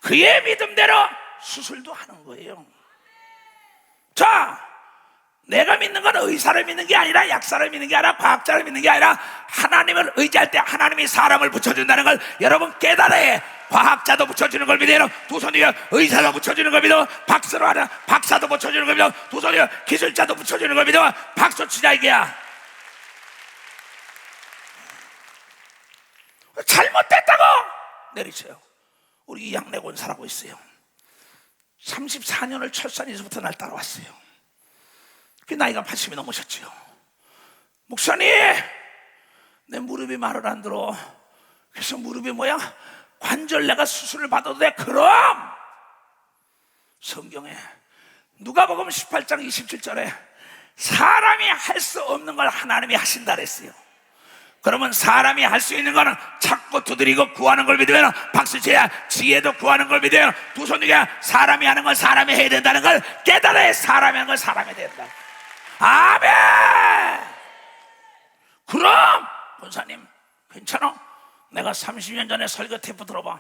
그의 믿음대로 수술도 하는 거예요. 자, 내가 믿는 건 의사를 믿는 게 아니라 약사를 믿는 게 아니라 과학자를 믿는 게 아니라 하나님을 의지할 때 하나님이 사람을 붙여준다는 걸 여러분 깨달아야 해. 과학자도 붙여주는 걸 믿어요. 두 손이요 의사도 붙여주는 걸 믿어. 박사로 하나 박사도 붙여주는 걸 믿어. 두 손이요 기술자도 붙여주는 걸 믿어. 박수 치자 이게야. 잘못됐다고 내리쳐요. 우리 양내곤 살고 있어요. 34년을 철산에서부터 날 따라왔어요. 그 나이가 80이 넘으셨죠. 목사님, 내 무릎이 말을 안 들어. 그래서 무릎이 뭐야? 관절 내가 수술을 받아도 돼. 그럼 성경에 누가복음 18장 27절에 사람이 할 수 없는 걸 하나님이 하신다 그랬어요. 그러면 사람이 할 수 있는 거는 찾고 두드리고 구하는 걸 믿으면 박수쳐야 지혜도 구하는 걸 믿어요. 두 손이야 사람이 하는 건 사람이 해야 된다는 걸 깨달아야 사람이 하는 건 사람이 해야 된다. 아멘. 그럼 권사님 괜찮아? 내가 30년 전에 설교 테이프 들어봐.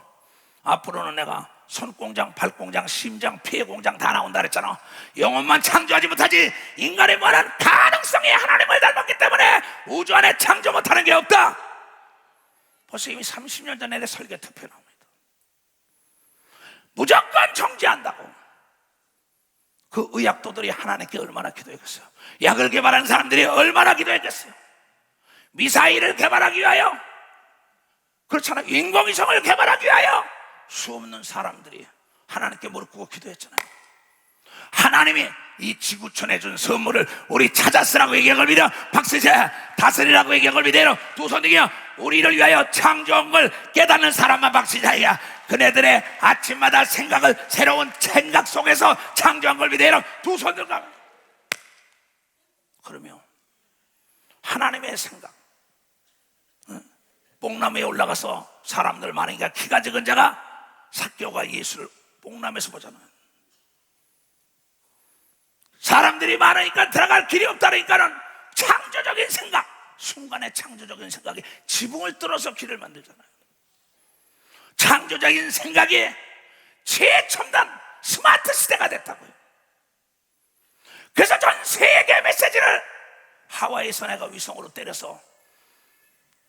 앞으로는 내가 손공장, 발공장, 심장, 폐공장 다 나온다 그랬잖아. 영혼만 창조하지 못하지 인간의 무한한 가능성이 하나님을 닮았기 때문에 우주 안에 창조 못하는 게 없다. 벌써 이미 30년 전에 내 설교 테이프에 나옵니다. 무조건 정지한다고. 그 의학도들이 하나님께 얼마나 기도했겠어요. 약을 개발하는 사람들이 얼마나 기도했겠어요. 미사일을 개발하기 위하여, 그렇잖아요. 인공위성을 개발하기 위하여 수없는 사람들이 하나님께 무릎 꿇고 기도했잖아요. 하나님이 이 지구촌에 준 선물을 우리 찾아쓰라고 얘기한 걸 믿어. 박수세 다스리라고 얘기한 걸 믿어요. 두 손이요 우리를 위하여 창조한 걸 깨닫는 사람만 박수자야. 그네들의 아침마다 생각을 새로운 생각 속에서 창조한 걸 믿어요. 두 손들 가면 그러면 하나님의 생각, 뽕나무에 올라가서 사람들 많으니까 키가 적은 자가 삭개오가 예수를 뽕나무에서 보잖아요. 사람들이 많으니까 들어갈 길이 없다니까는 창조적인 생각, 순간의 창조적인 생각이 지붕을 뚫어서 길을 만들잖아요. 창조적인 생각이 최첨단 스마트 시대가 됐다고요. 그래서 전 세계 메시지를 하와이에서 내가 위성으로 때려서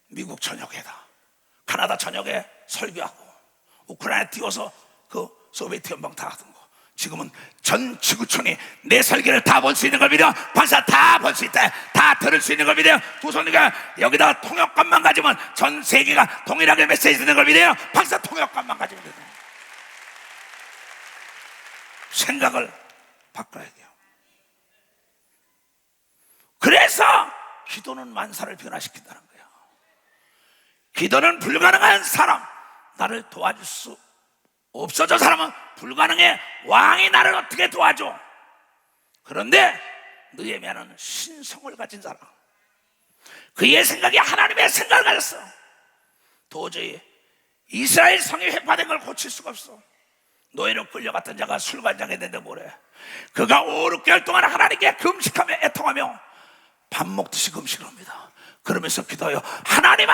미국 전역에다 카나다 전역에 설교하고 우크라이나에 띄워서 그 소비에트 연방 다 하던 거 지금은 전 지구촌이 내 설교를 다 볼 수 있는 걸 믿어. 반사 다 볼 수 있다. 다 들을 수 있는 걸 믿어요. 두 손이가 여기다가 통역관만 가지면 전 세계가 동일하게 메시지 듣는 걸 믿어요. 반사 통역관만 가지면 돼요. 생각을 바꿔야 돼요. 그래서 기도는 만사를 변화시킨다는 거예요. 기도는 불가능한 사람, 나를 도와줄 수 없어져 사람은 불가능해. 왕이 나를 어떻게 도와줘? 그런데 느헤미야는 신성을 가진 사람, 그의 생각이 하나님의 생각을 가졌어. 도저히 이스라엘 성이 회파된 걸 고칠 수가 없어. 노예로 끌려갔던 자가 술관장에 됐는데 뭐래? 그가 5, 6개월 동안 하나님께 금식하며 애통하며 밥 먹듯이 금식을 합니다. 그러면서 기도해요. 하나님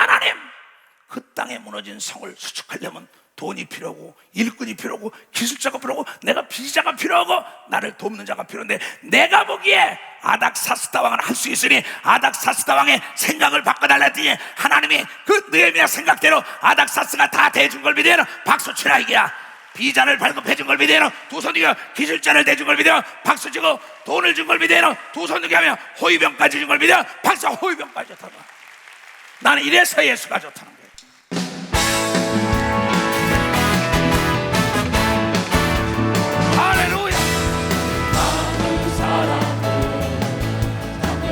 그 땅에 무너진 성을 수축하려면 돈이 필요하고 일꾼이 필요하고 기술자가 필요하고 내가 비자가 필요하고 나를 돕는 자가 필요한데, 내가 보기에 아닥사스다 왕은 할 수 있으니 아닥사스다 왕의 생각을 바꿔달라 했더니 하나님이 그 느헤미야 생각대로 아닥사스가 다 대준 걸 믿어요. 박수 치라 이게야. 비자를 발급해준 걸 믿어요. 두 손 들고 기술자를 대준 걸 믿어요. 박수 치고 돈을 준 걸 믿어요. 두 손 들고 하면 호위병까지 준 걸 믿어요. 박수. 호위병까지 좋다고. 나는 이래서 예수가 좋다는 거예요. 할렐루야. 많은 사람들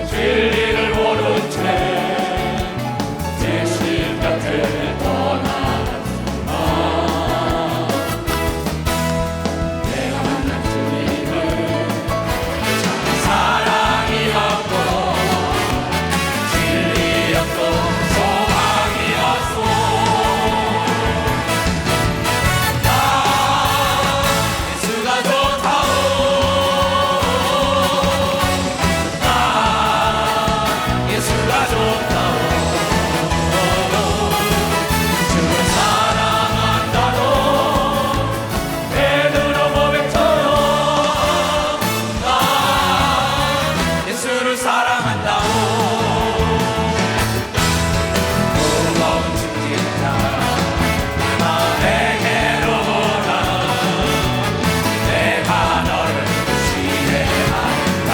진리를 모른 채 예수님 곁을 떠나갔으나 내가 만난 주님은 참 사랑이었고 진리였고 소망이었소. 예수가 좋다오. 예수가 좋다오. 주를 사랑한다고 베드로 고백처럼 나 예수를 사랑한다오. 무거운 짐짓자 나에게로 오라. 내가 너를 지혜한다.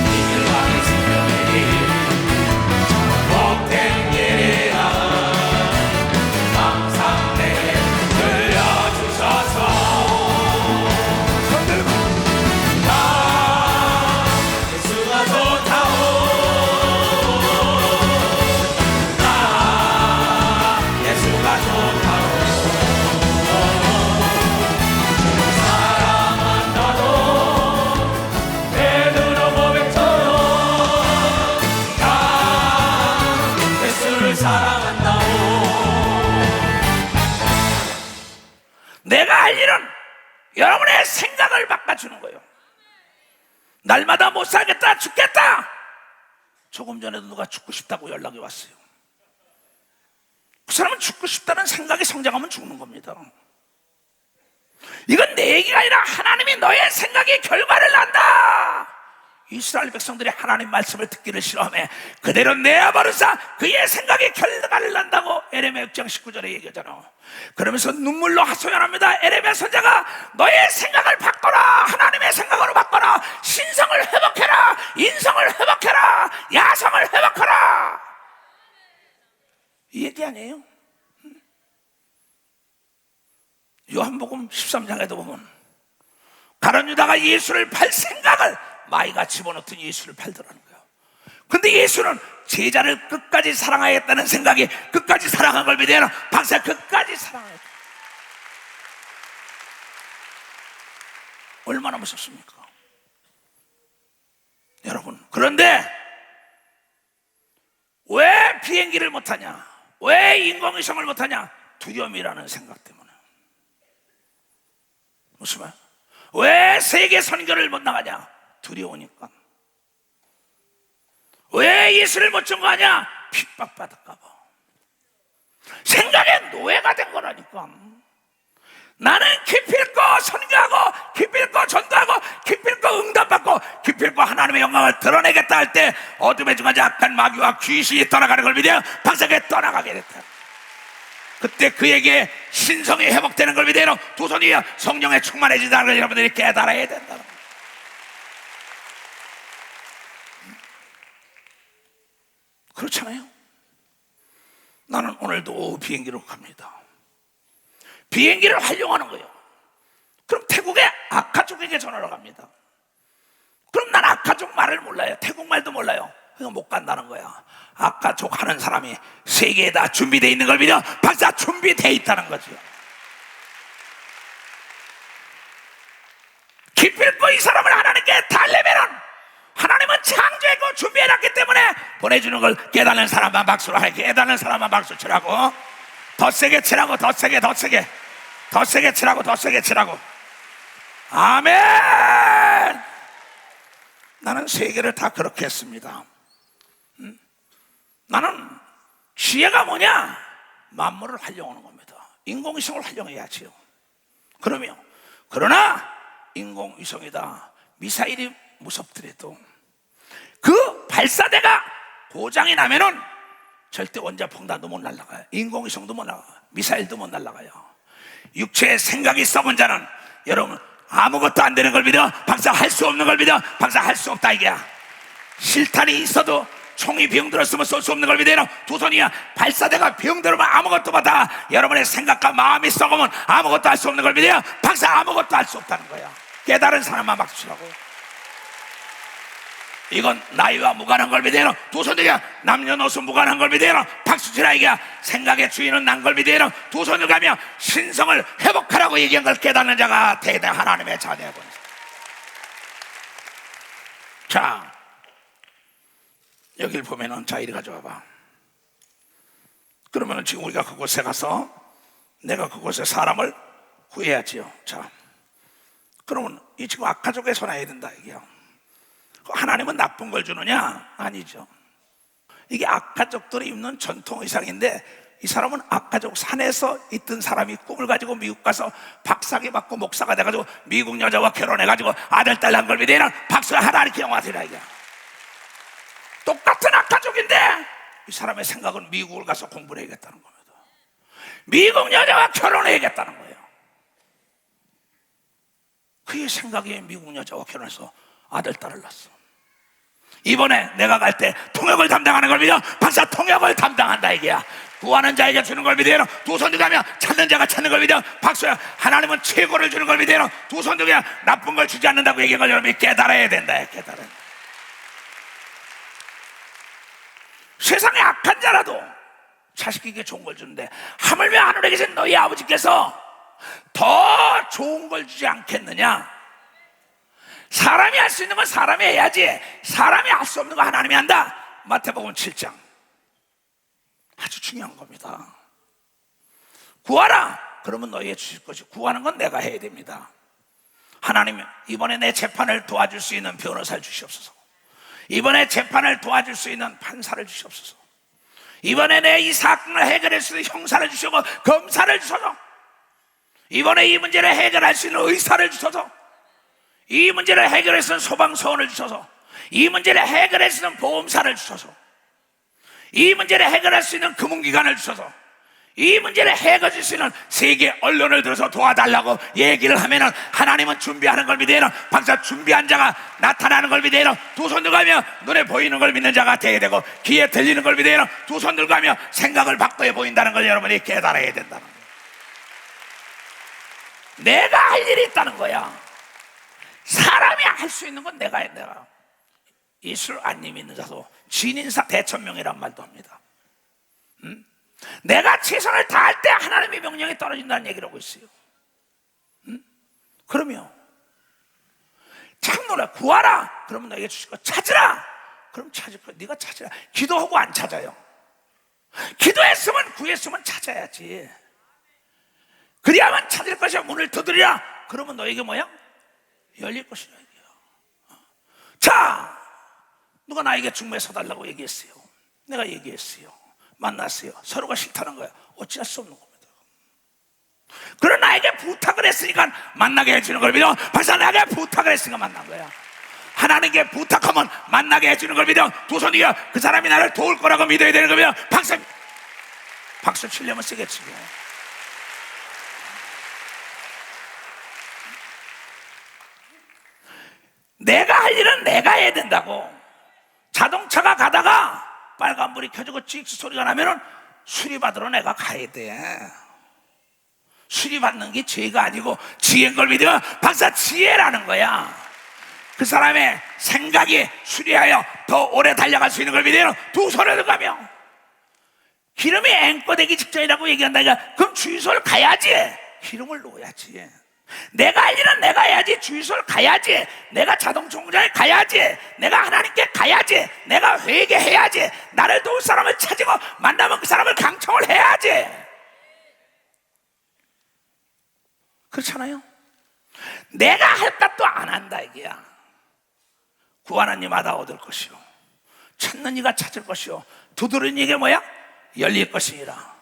이 길만이 생명의 길 복된 길이라. 항상 내게 들려주소서. 손들고 나 예수가 좋다오. 나 예수가 좋다오. 주를 사랑한다고 베드로 고백처럼 나 예수를 사랑한다오. 내가 할 일은 여러분의 생각을 바꿔주는 거예요. 날마다 못 살겠다, 죽겠다. 조금 전에도 누가 죽고 싶다고 연락이 왔어요. 그 사람은 죽고 싶다는 생각이 성장하면 죽는 겁니다. 이건 내 얘기가 아니라 하나님이 너의 생각이 결과를 난다. 이스라엘 백성들이 하나님 말씀을 듣기를 싫어하며 그대로 내어버려서 그의 생각이 결과를 난다고 에레미야 6장 19절에 얘기하잖아. 그러면서 눈물로 하소연합니다. 에레미야 선지자가 너의 생각을 바꿔라. 하나님의 생각으로 바꿔라. 신성을 회복해라. 인성을 회복해라. 야성을 회복하라. 이 얘기 아니에요? 요한복음 13장에도 보면 가룟 유다가 예수를 팔 생각을 마이가 집어넣던 예수를 팔더라는 거예요. 근데 예수는 제자를 끝까지 사랑하겠다는 생각이 끝까지 사랑한 걸 믿어요. 박사 끝까지 사랑하겠다. 얼마나 무섭습니까? 여러분, 그런데 왜 비행기를 못하냐? 왜 인공위성을 못하냐? 두려움이라는 생각 때문에. 무슨 말? 왜 세계 선교를 못 나가냐? 두려우니까. 왜 예수를 못 전거하냐? 핍박받을까봐. 생각의 노예가 된 거라니까. 나는 기필코 선교하고 기필코 전도하고 기필코 응답받고 기필코 하나님의 영광을 드러내겠다 할 때 어둠에 중하지 악한 마귀와 귀신이 떠나가는 걸 믿어 박사에게 떠나가게 됐다. 그때 그에게 신성이 회복되는 걸 믿어 두 손이 성령에 충만해진다는 걸 여러분들이 깨달아야 된다는 거예요. 그렇잖아요. 나는 오늘도 비행기로 갑니다. 비행기를 활용하는 거예요. 그럼 태국의 아카족에게 전화를 갑니다. 그럼 난 아카족 말을 몰라요. 태국말도 몰라요. 그러니까 못 간다는 거야. 아카족 하는 사람이 세계에 다 준비되어 있는 걸 믿어 박사 준비되어 있다는 거죠. 기필코 이 사람을 하나님께 달래면은 하나님은 창조했고 준비해놨기 때문에 보내주는 걸 깨닫는 사람만 박수로 하게. 깨닫는 사람만 박수 치라고. 더 세게 치라고. 더 세게 더 세게 더 세게 치라고. 더 세게 치라고. 아멘. 나는 세계를 다 그렇게 했습니다. 나는 지혜가 뭐냐? 만물을 활용하는 겁니다. 인공위성을 활용해야지요. 그러나 인공위성이다, 미사일이 무섭더라도 그 발사대가 고장이 나면은 절대 원자폭탄도 못 날아가요. 인공위성도 못 날아가요. 미사일도 못 날아가요. 육체의 생각이 썩은 자는 여러분 아무것도 안 되는 걸 믿어? 박사할 수 없는 걸 믿어? 박사할 수 없다 이게야. 실탄이 있어도 총이 병들었으면 쏠 수 없는 걸 믿어요. 두 손이야. 발사대가 병들으면 아무것도 받아. 여러분의 생각과 마음이 썩으면 아무것도 할 수 없는 걸 믿어요. 박사 아무것도 할 수 없다는 거야. 깨달은 사람만 박수 치라고. 이건 나이와 무관한 걸 믿어요. 두 손들이야. 남녀노소 무관한 걸 믿어요. 박수 치라 이게야. 생각의 주인은 난 걸 믿어요. 두 손을 가며 신성을 회복하라고 얘기한 걸 깨닫는 자가 대대 하나님의 자녀고. 자, 여길 보면은, 자 이리 가져와봐. 그러면은 지금 우리가 그곳에 가서 내가 그곳에 사람을 구해야지요. 자, 그러면 이 지금 악가족에 손해야 된다 이게요. 하나님은 나쁜 걸 주느냐? 아니죠. 이게 악가족들이 입는 전통 의상인데, 이 사람은 악가족 산에서 있던 사람이 꿈을 가지고 미국 가서 박사학위 받고 목사가 돼가지고 미국 여자와 결혼해가지고 아들 딸 낳은 걸 믿으면 박수 하나님께 영화 되라 이게. 똑같은 악가족인데 이 사람의 생각은 미국을 가서 공부를 해야겠다는 겁니다. 미국 여자와 결혼해야겠다는 거예요. 그의 생각이 미국 여자와 결혼해서 아들 딸을 낳았어. 이번에 내가 갈 때 통역을 담당하는 걸 믿어? 박사 통역을 담당한다 이게야. 구하는 자에게 주는 걸 믿어요. 두 손 들면 찾는 자가 찾는 걸 믿어. 박수야. 하나님은 최고를 주는 걸 믿어요. 두 손 들면 나쁜 걸 주지 않는다고 얘기한 걸 여러분이 깨달아야 된다. 깨달아야 된다. 세상에 악한 자라도 자식에게 좋은 걸 주는데 하물며 하늘에 계신 너희 아버지께서 더 좋은 걸 주지 않겠느냐? 사람이 할 수 있는 건 사람이 해야지, 사람이 할 수 없는 거 하나님이 한다. 마태복음 7장. 아주 중요한 겁니다. 구하라. 그러면 너희에 주실 것이, 구하는 건 내가 해야 됩니다. 하나님, 이번에 내 재판을 도와줄 수 있는 변호사를 주시옵소서. 이번에 재판을 도와줄 수 있는 판사를 주시옵소서. 이번에 내 이 사건을 해결할 수 있는 형사를 주시고 검사를 주소서. 이번에 이 문제를 해결할 수 있는 의사를 주소서. 이 문제를 해결할 수 있는 소방서원을 주소서. 이 문제를 해결할 수 있는 보험사를 주소서. 이 문제를 해결할 수 있는 금융기관을 주소서. 이 문제를 해결할 수 있는 세계 언론을 들어서 도와달라고 얘기를 하면은 하나님은 준비하는 걸 믿어요. 박사 준비한 자가 나타나는 걸 믿어요. 두 손 들고하며 눈에 보이는 걸 믿는 자가 되어야 되고, 귀에 들리는 걸 믿어요. 두 손 들고하며 생각을 바꿔 보인다는 걸 여러분이 깨달아야 된다는 거예요. 내가 할 일이 있다는 거야. 사람이 할 수 있는 건 내가 해. 내가 예수를 안 믿는 자도 진인사 대천명이란 말도 합니다. 내가 최선을 다할 때 하나님의 명령이 떨어진다는 얘기를 하고 있어요. 그러면 참 놀라. 구하라. 그러면 너에게 주실 거. 찾으라. 그럼 찾을 거야. 네가 찾으라. 기도하고 안 찾아요. 기도했으면, 구했으면 찾아야지. 그래야만 찾을 것이야. 문을 두드리라. 그러면 너에게 뭐야? 열릴 것이라. 자, 누가 나에게 중매에 서달라고 얘기했어요. 내가 얘기했어요. 만났어요. 서로가 싫다는 거야. 어찌할 수 없는 겁니다. 그러나 나에게 부탁을 했으니까 만나게 해주는 걸 믿어. 박사 나에게 부탁을 했으니까 만난 거야. 하나님께 부탁하면 만나게 해주는 걸 믿어. 두 손이야. 그 사람이 나를 도울 거라고 믿어야 되는 걸 믿어. 박수 치려면 세게 치고. 내가 할 일은 내가 해야 된다고. 자동차가 가다가 빨간불이 켜지고 찍 소리가 나면은 수리받으러 내가 가야 돼. 수리받는 게 죄가 아니고 지혜인 걸 믿으면 박사 지혜라는 거야. 그 사람의 생각이 수리하여 더 오래 달려갈 수 있는 걸 믿으면 두 손을 들어가며, 기름이 앵꼬되기 직전이라고 얘기한다니까. 그럼 주유소를 가야지. 기름을 넣어야지. 내가 할 일은 내가 해야지. 주유소를 가야지. 내가 자동차 공장에 가야지. 내가 하나님께 가야지. 내가 회개해야지. 나를 도울 사람을 찾고 만나면 그 사람을 강청을 해야지. 그렇잖아요. 내가 할까 또 안 한다 이게야. 구하는 이마다 얻을 것이요, 찾는 이가 찾을 것이요, 두드리는 이게 뭐야? 열릴 것이니라.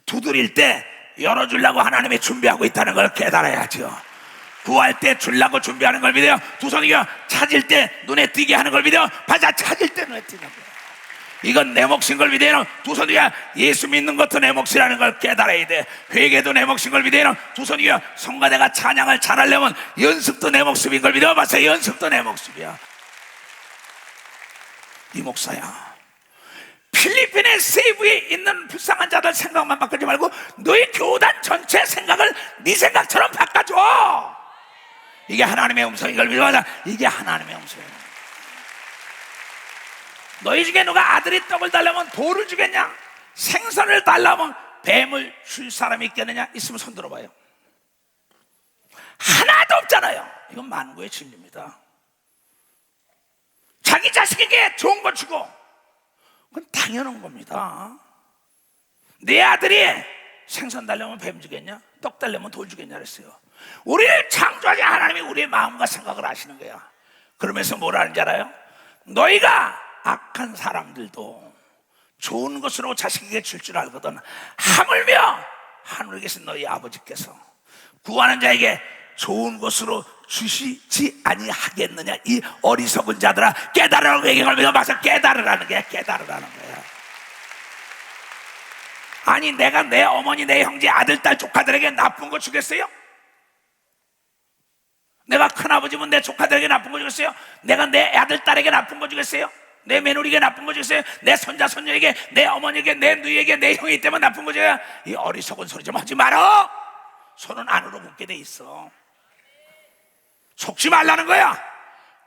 두드릴 때 열어주려고 하나님이 준비하고 있다는 걸 깨달아야죠. 구할 때 주려고 준비하는 걸 믿어요. 두 손이요 찾을 때 눈에 띄게 하는 걸 믿어요. 맞아, 찾을 때 눈에 띄는 거예요. 이건 내 몫인 걸 믿어요. 두 손이요 예수 믿는 것도 내 몫이라는 걸 깨달아야 돼. 회개도 내 몫인 걸 믿어요. 두 손이요 성가대가 찬양을 잘하려면 연습도 내 목숨인 걸 믿어. 맞아, 연습도 내 목숨이야. 이 목사야, 필리핀의 세부에 있는 불쌍한 자들 생각만 바꾸지 말고 너희 교단 전체 생각을 네 생각처럼 바꿔줘. 이게 하나님의 음성인 걸 믿어. 맞아, 이게 하나님의 음성이야. 너희 중에 누가 아들이 떡을 달라면 돌을 주겠냐? 생선을 달라면 뱀을 줄 사람이 있겠느냐? 있으면 손 들어봐요. 하나도 없잖아요. 이건 만구의 진리입니다. 자기 자식에게 좋은 거 주고, 그건 당연한 겁니다. 내 아들이 생선 달라면 뱀 주겠냐? 떡 달라면 돌 주겠냐 그랬어요. 우리를 창조하신 하나님이 우리의 마음과 생각을 아시는 거야. 그러면서 뭐라 하는지 알아요? 너희가 악한 사람들도 좋은 것으로 자식에게 줄 줄 알거든 하물며 하늘에 계신 너희 아버지께서 구하는 자에게 좋은 것으로 주시지 아니하겠느냐. 이 어리석은 자들아, 깨달으라고 얘기를 믿어. 맞아, 깨달으라는 거야. 깨달으라는 거야. 아니, 내가 내 어머니, 내 형제, 아들, 딸, 조카들에게 나쁜 거 주겠어요? 내가 큰아버지면 내 조카들에게 나쁜 거 주겠어요? 내가 내 아들, 딸에게 나쁜 거 주겠어요? 내 며느리에게 나쁜 거 주겠어요? 내 손자, 손녀에게, 내 어머니에게, 내 누이에게, 내 형이 있다면 나쁜 거 줘야? 이 어리석은 소리 좀 하지 마라. 손은 안으로 묶게 돼 있어. 속지 말라는 거야.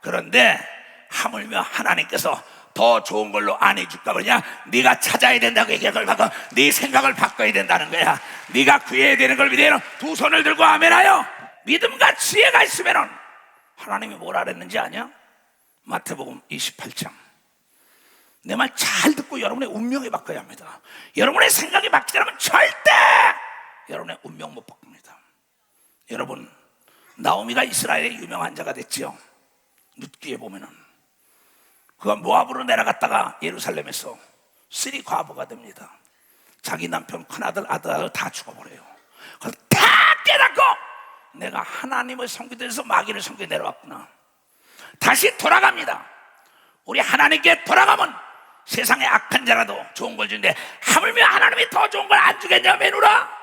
그런데 하물며 하나님께서 더 좋은 걸로 안 해줄까 그러냐? 네가 찾아야 된다고 얘기를 하고 네 생각을 바꿔야 된다는 거야. 네가 구해야 되는 걸 믿어요. 두 손을 들고 아멘하여. 믿음과 지혜가 있으면 하나님이 뭐라 그랬는지 아냐? 마태복음 28장. 내 말 잘 듣고 여러분의 운명에 바꿔야 합니다. 여러분의 생각이 바뀌지 않으면 절대 여러분의 운명 못 바꿉니다. 여러분, 나오미가 이스라엘의 유명한 자가 됐지요. 룻기에 보면은 그가 모압으로 내려갔다가 예루살렘에서 쓰리 과부가 됩니다. 자기 남편, 큰아들, 아들 다 죽어버려요. 그래서 다 깨닫고 내가 하나님을 섬기기 위해서 마귀를 섬기고 내려왔구나. 다시 돌아갑니다. 우리 하나님께 돌아가면 세상에 악한 자라도 좋은 걸 주는데 하물며 하나님이 더 좋은 걸 안 주겠냐? 매누라.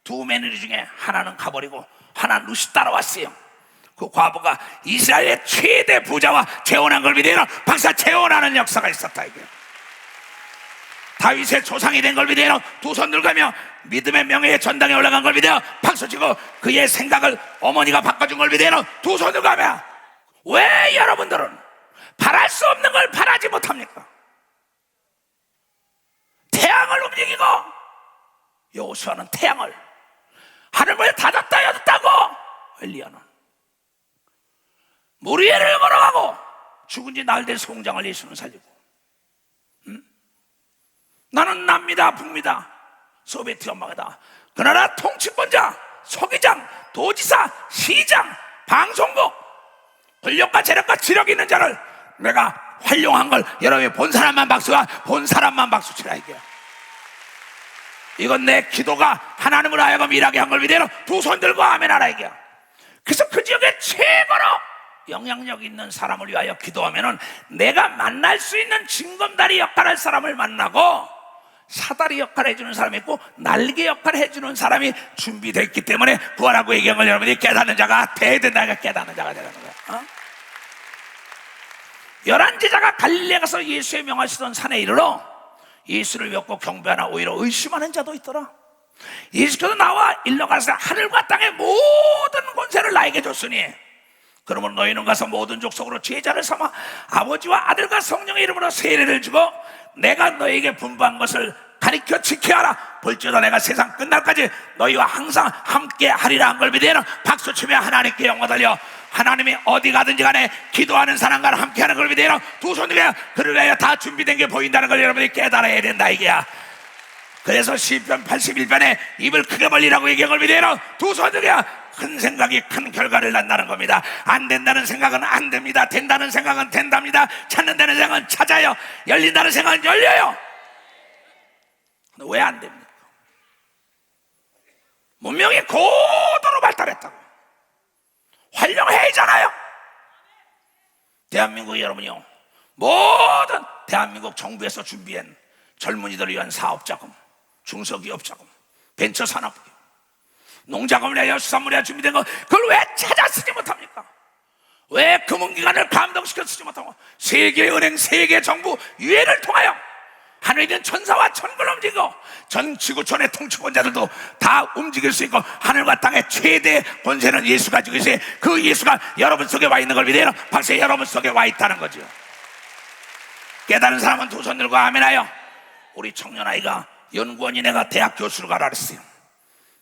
두 며느리 중에 하나는 가버리고 하나 룻이 따라왔어요. 그 과부가 이스라엘의 최대 부자와 재혼한 걸 믿어요. 박사, 재혼하는 역사가 있었다 이게. 다윗의 조상이 된 걸 믿어요. 두 손 들고며 믿음의 명예의 전당에 올라간 걸 믿어요. 박수치고 그의 생각을 어머니가 바꿔준 걸 믿어요. 두 손 들고며. 왜 여러분들은 바랄 수 없는 걸 바라지 못합니까? 태양을 움직이고 여호수아는 태양을 하늘을 닫았다 여닫다고, 엘리야는 물 위를 걸어가고 죽은 지 나흘 된 송장을 예수는 살리고. 나는 남미다 북미다 소비에트 연방이다. 그 나라 통치권자, 서기장, 도지사, 시장, 방송국, 권력과 재력과 지력 있는 자를 내가 활용한 걸 여러분이 본 사람만 박수가, 본 사람만 박수 치라 이게. 이건 내 기도가 하나님을 하여금 일하게 한 걸 믿어요. 두 손 들고 아멘하라 이게. 그래서 그 지역에 최고로 영향력 있는 사람을 위하여 기도하면은 내가 만날 수 있는 징검다리 역할을 할 사람을 만나고 사다리 역할을 해주는 사람이 있고 날개 역할을 해주는 사람이 준비되어 있기 때문에 구하라고 얘기한 걸 여러분이 깨닫는 자가 돼야 된다. 깨닫는 자가 되는 거야. 11제자가 갈릴리에 가서 예수의 명하시던 산에 이르러 예수를 믿고 경배하나 오히려 의심하는 자도 있더라. 예수께서 나와 일러 가서 하늘과 땅의 모든 권세를 나에게 줬으니 그러면 너희는 가서 모든 족속으로 제자를 삼아 아버지와 아들과 성령의 이름으로 세례를 주고 내가 너희에게 분부한 것을 가르쳐 지켜야 하라. 볼지어다 내가 세상 끝날까지 너희와 항상 함께 하리라 한 걸 믿으라. 박수치며 하나님께 영광 돌려. 하나님이 어디 가든지 간에 기도하는 사람과 함께 하는 걸 믿으라. 두 손 들어. 그를 위하여 다 준비된 게 보인다는 걸 여러분이 깨달아야 된다 이게야. 그래서 시편 81편에 입을 크게 벌리라고 얘기한 걸 믿으라. 두 손 들어. 큰 생각이 큰 결과를 낳는다는 겁니다. 안 된다는 생각은 안 됩니다. 된다는 생각은 된답니다. 찾는다는 생각은 찾아요. 열린다는 생각은 열려요. 왜 안 됩니까? 문명이 고도로 발달했다고. 활용해야잖아요. 대한민국 여러분요, 모든 대한민국 정부에서 준비한 젊은이들을 위한 사업자금, 중소기업자금, 벤처산업기업, 농자금을 위하여 수산물에 준비된 거, 그걸 왜 찾아 쓰지 못합니까? 왜 금융기관을 감동시켜 쓰지 못하고 세계은행, 세계정부 유엔을 통하여 하늘에 있는 천사와 천군을 움직이고 전 지구촌의 통치권자들도 다 움직일 수 있고 하늘과 땅의 최대 권세는 예수가 가지고 있어요. 그 예수가 여러분 속에 와 있는 걸 믿어요. 박사, 여러분 속에 와 있다는 거죠. 깨달은 사람은 두 손 들고 아멘하여. 우리 청년 아이가 연구원이 내가 대학 교수로 가라 그랬어요.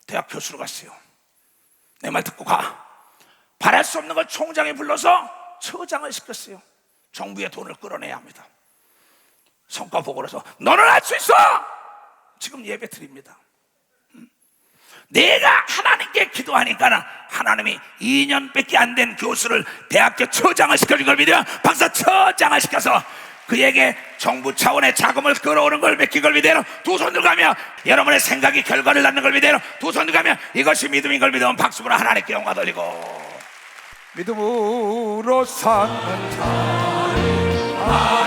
대학 교수로 갔어요. 내 말 듣고 가. 바랄 수 없는 걸 총장이 불러서 처장을 시켰어요. 정부의 돈을 끌어내야 합니다. 성과 보고로서 너는 할 수 있어. 지금 예배 드립니다. 내가 하나님께 기도하니까 하나님이 2년밖에 안 된 교수를 대학교 처장을 시켜준 걸 믿으면 박사 처장을 시켜서 그에게 정부 차원의 자금을 끌어오는 걸 맡긴 걸 믿어요. 두 손 들고 가며 여러분의 생각이 결과를 낳는 걸 믿어요. 두 손 들고 가며 이것이 믿음인 걸 믿으면 박수로 하나님께 영광 돌리고. 믿음으로 사는 자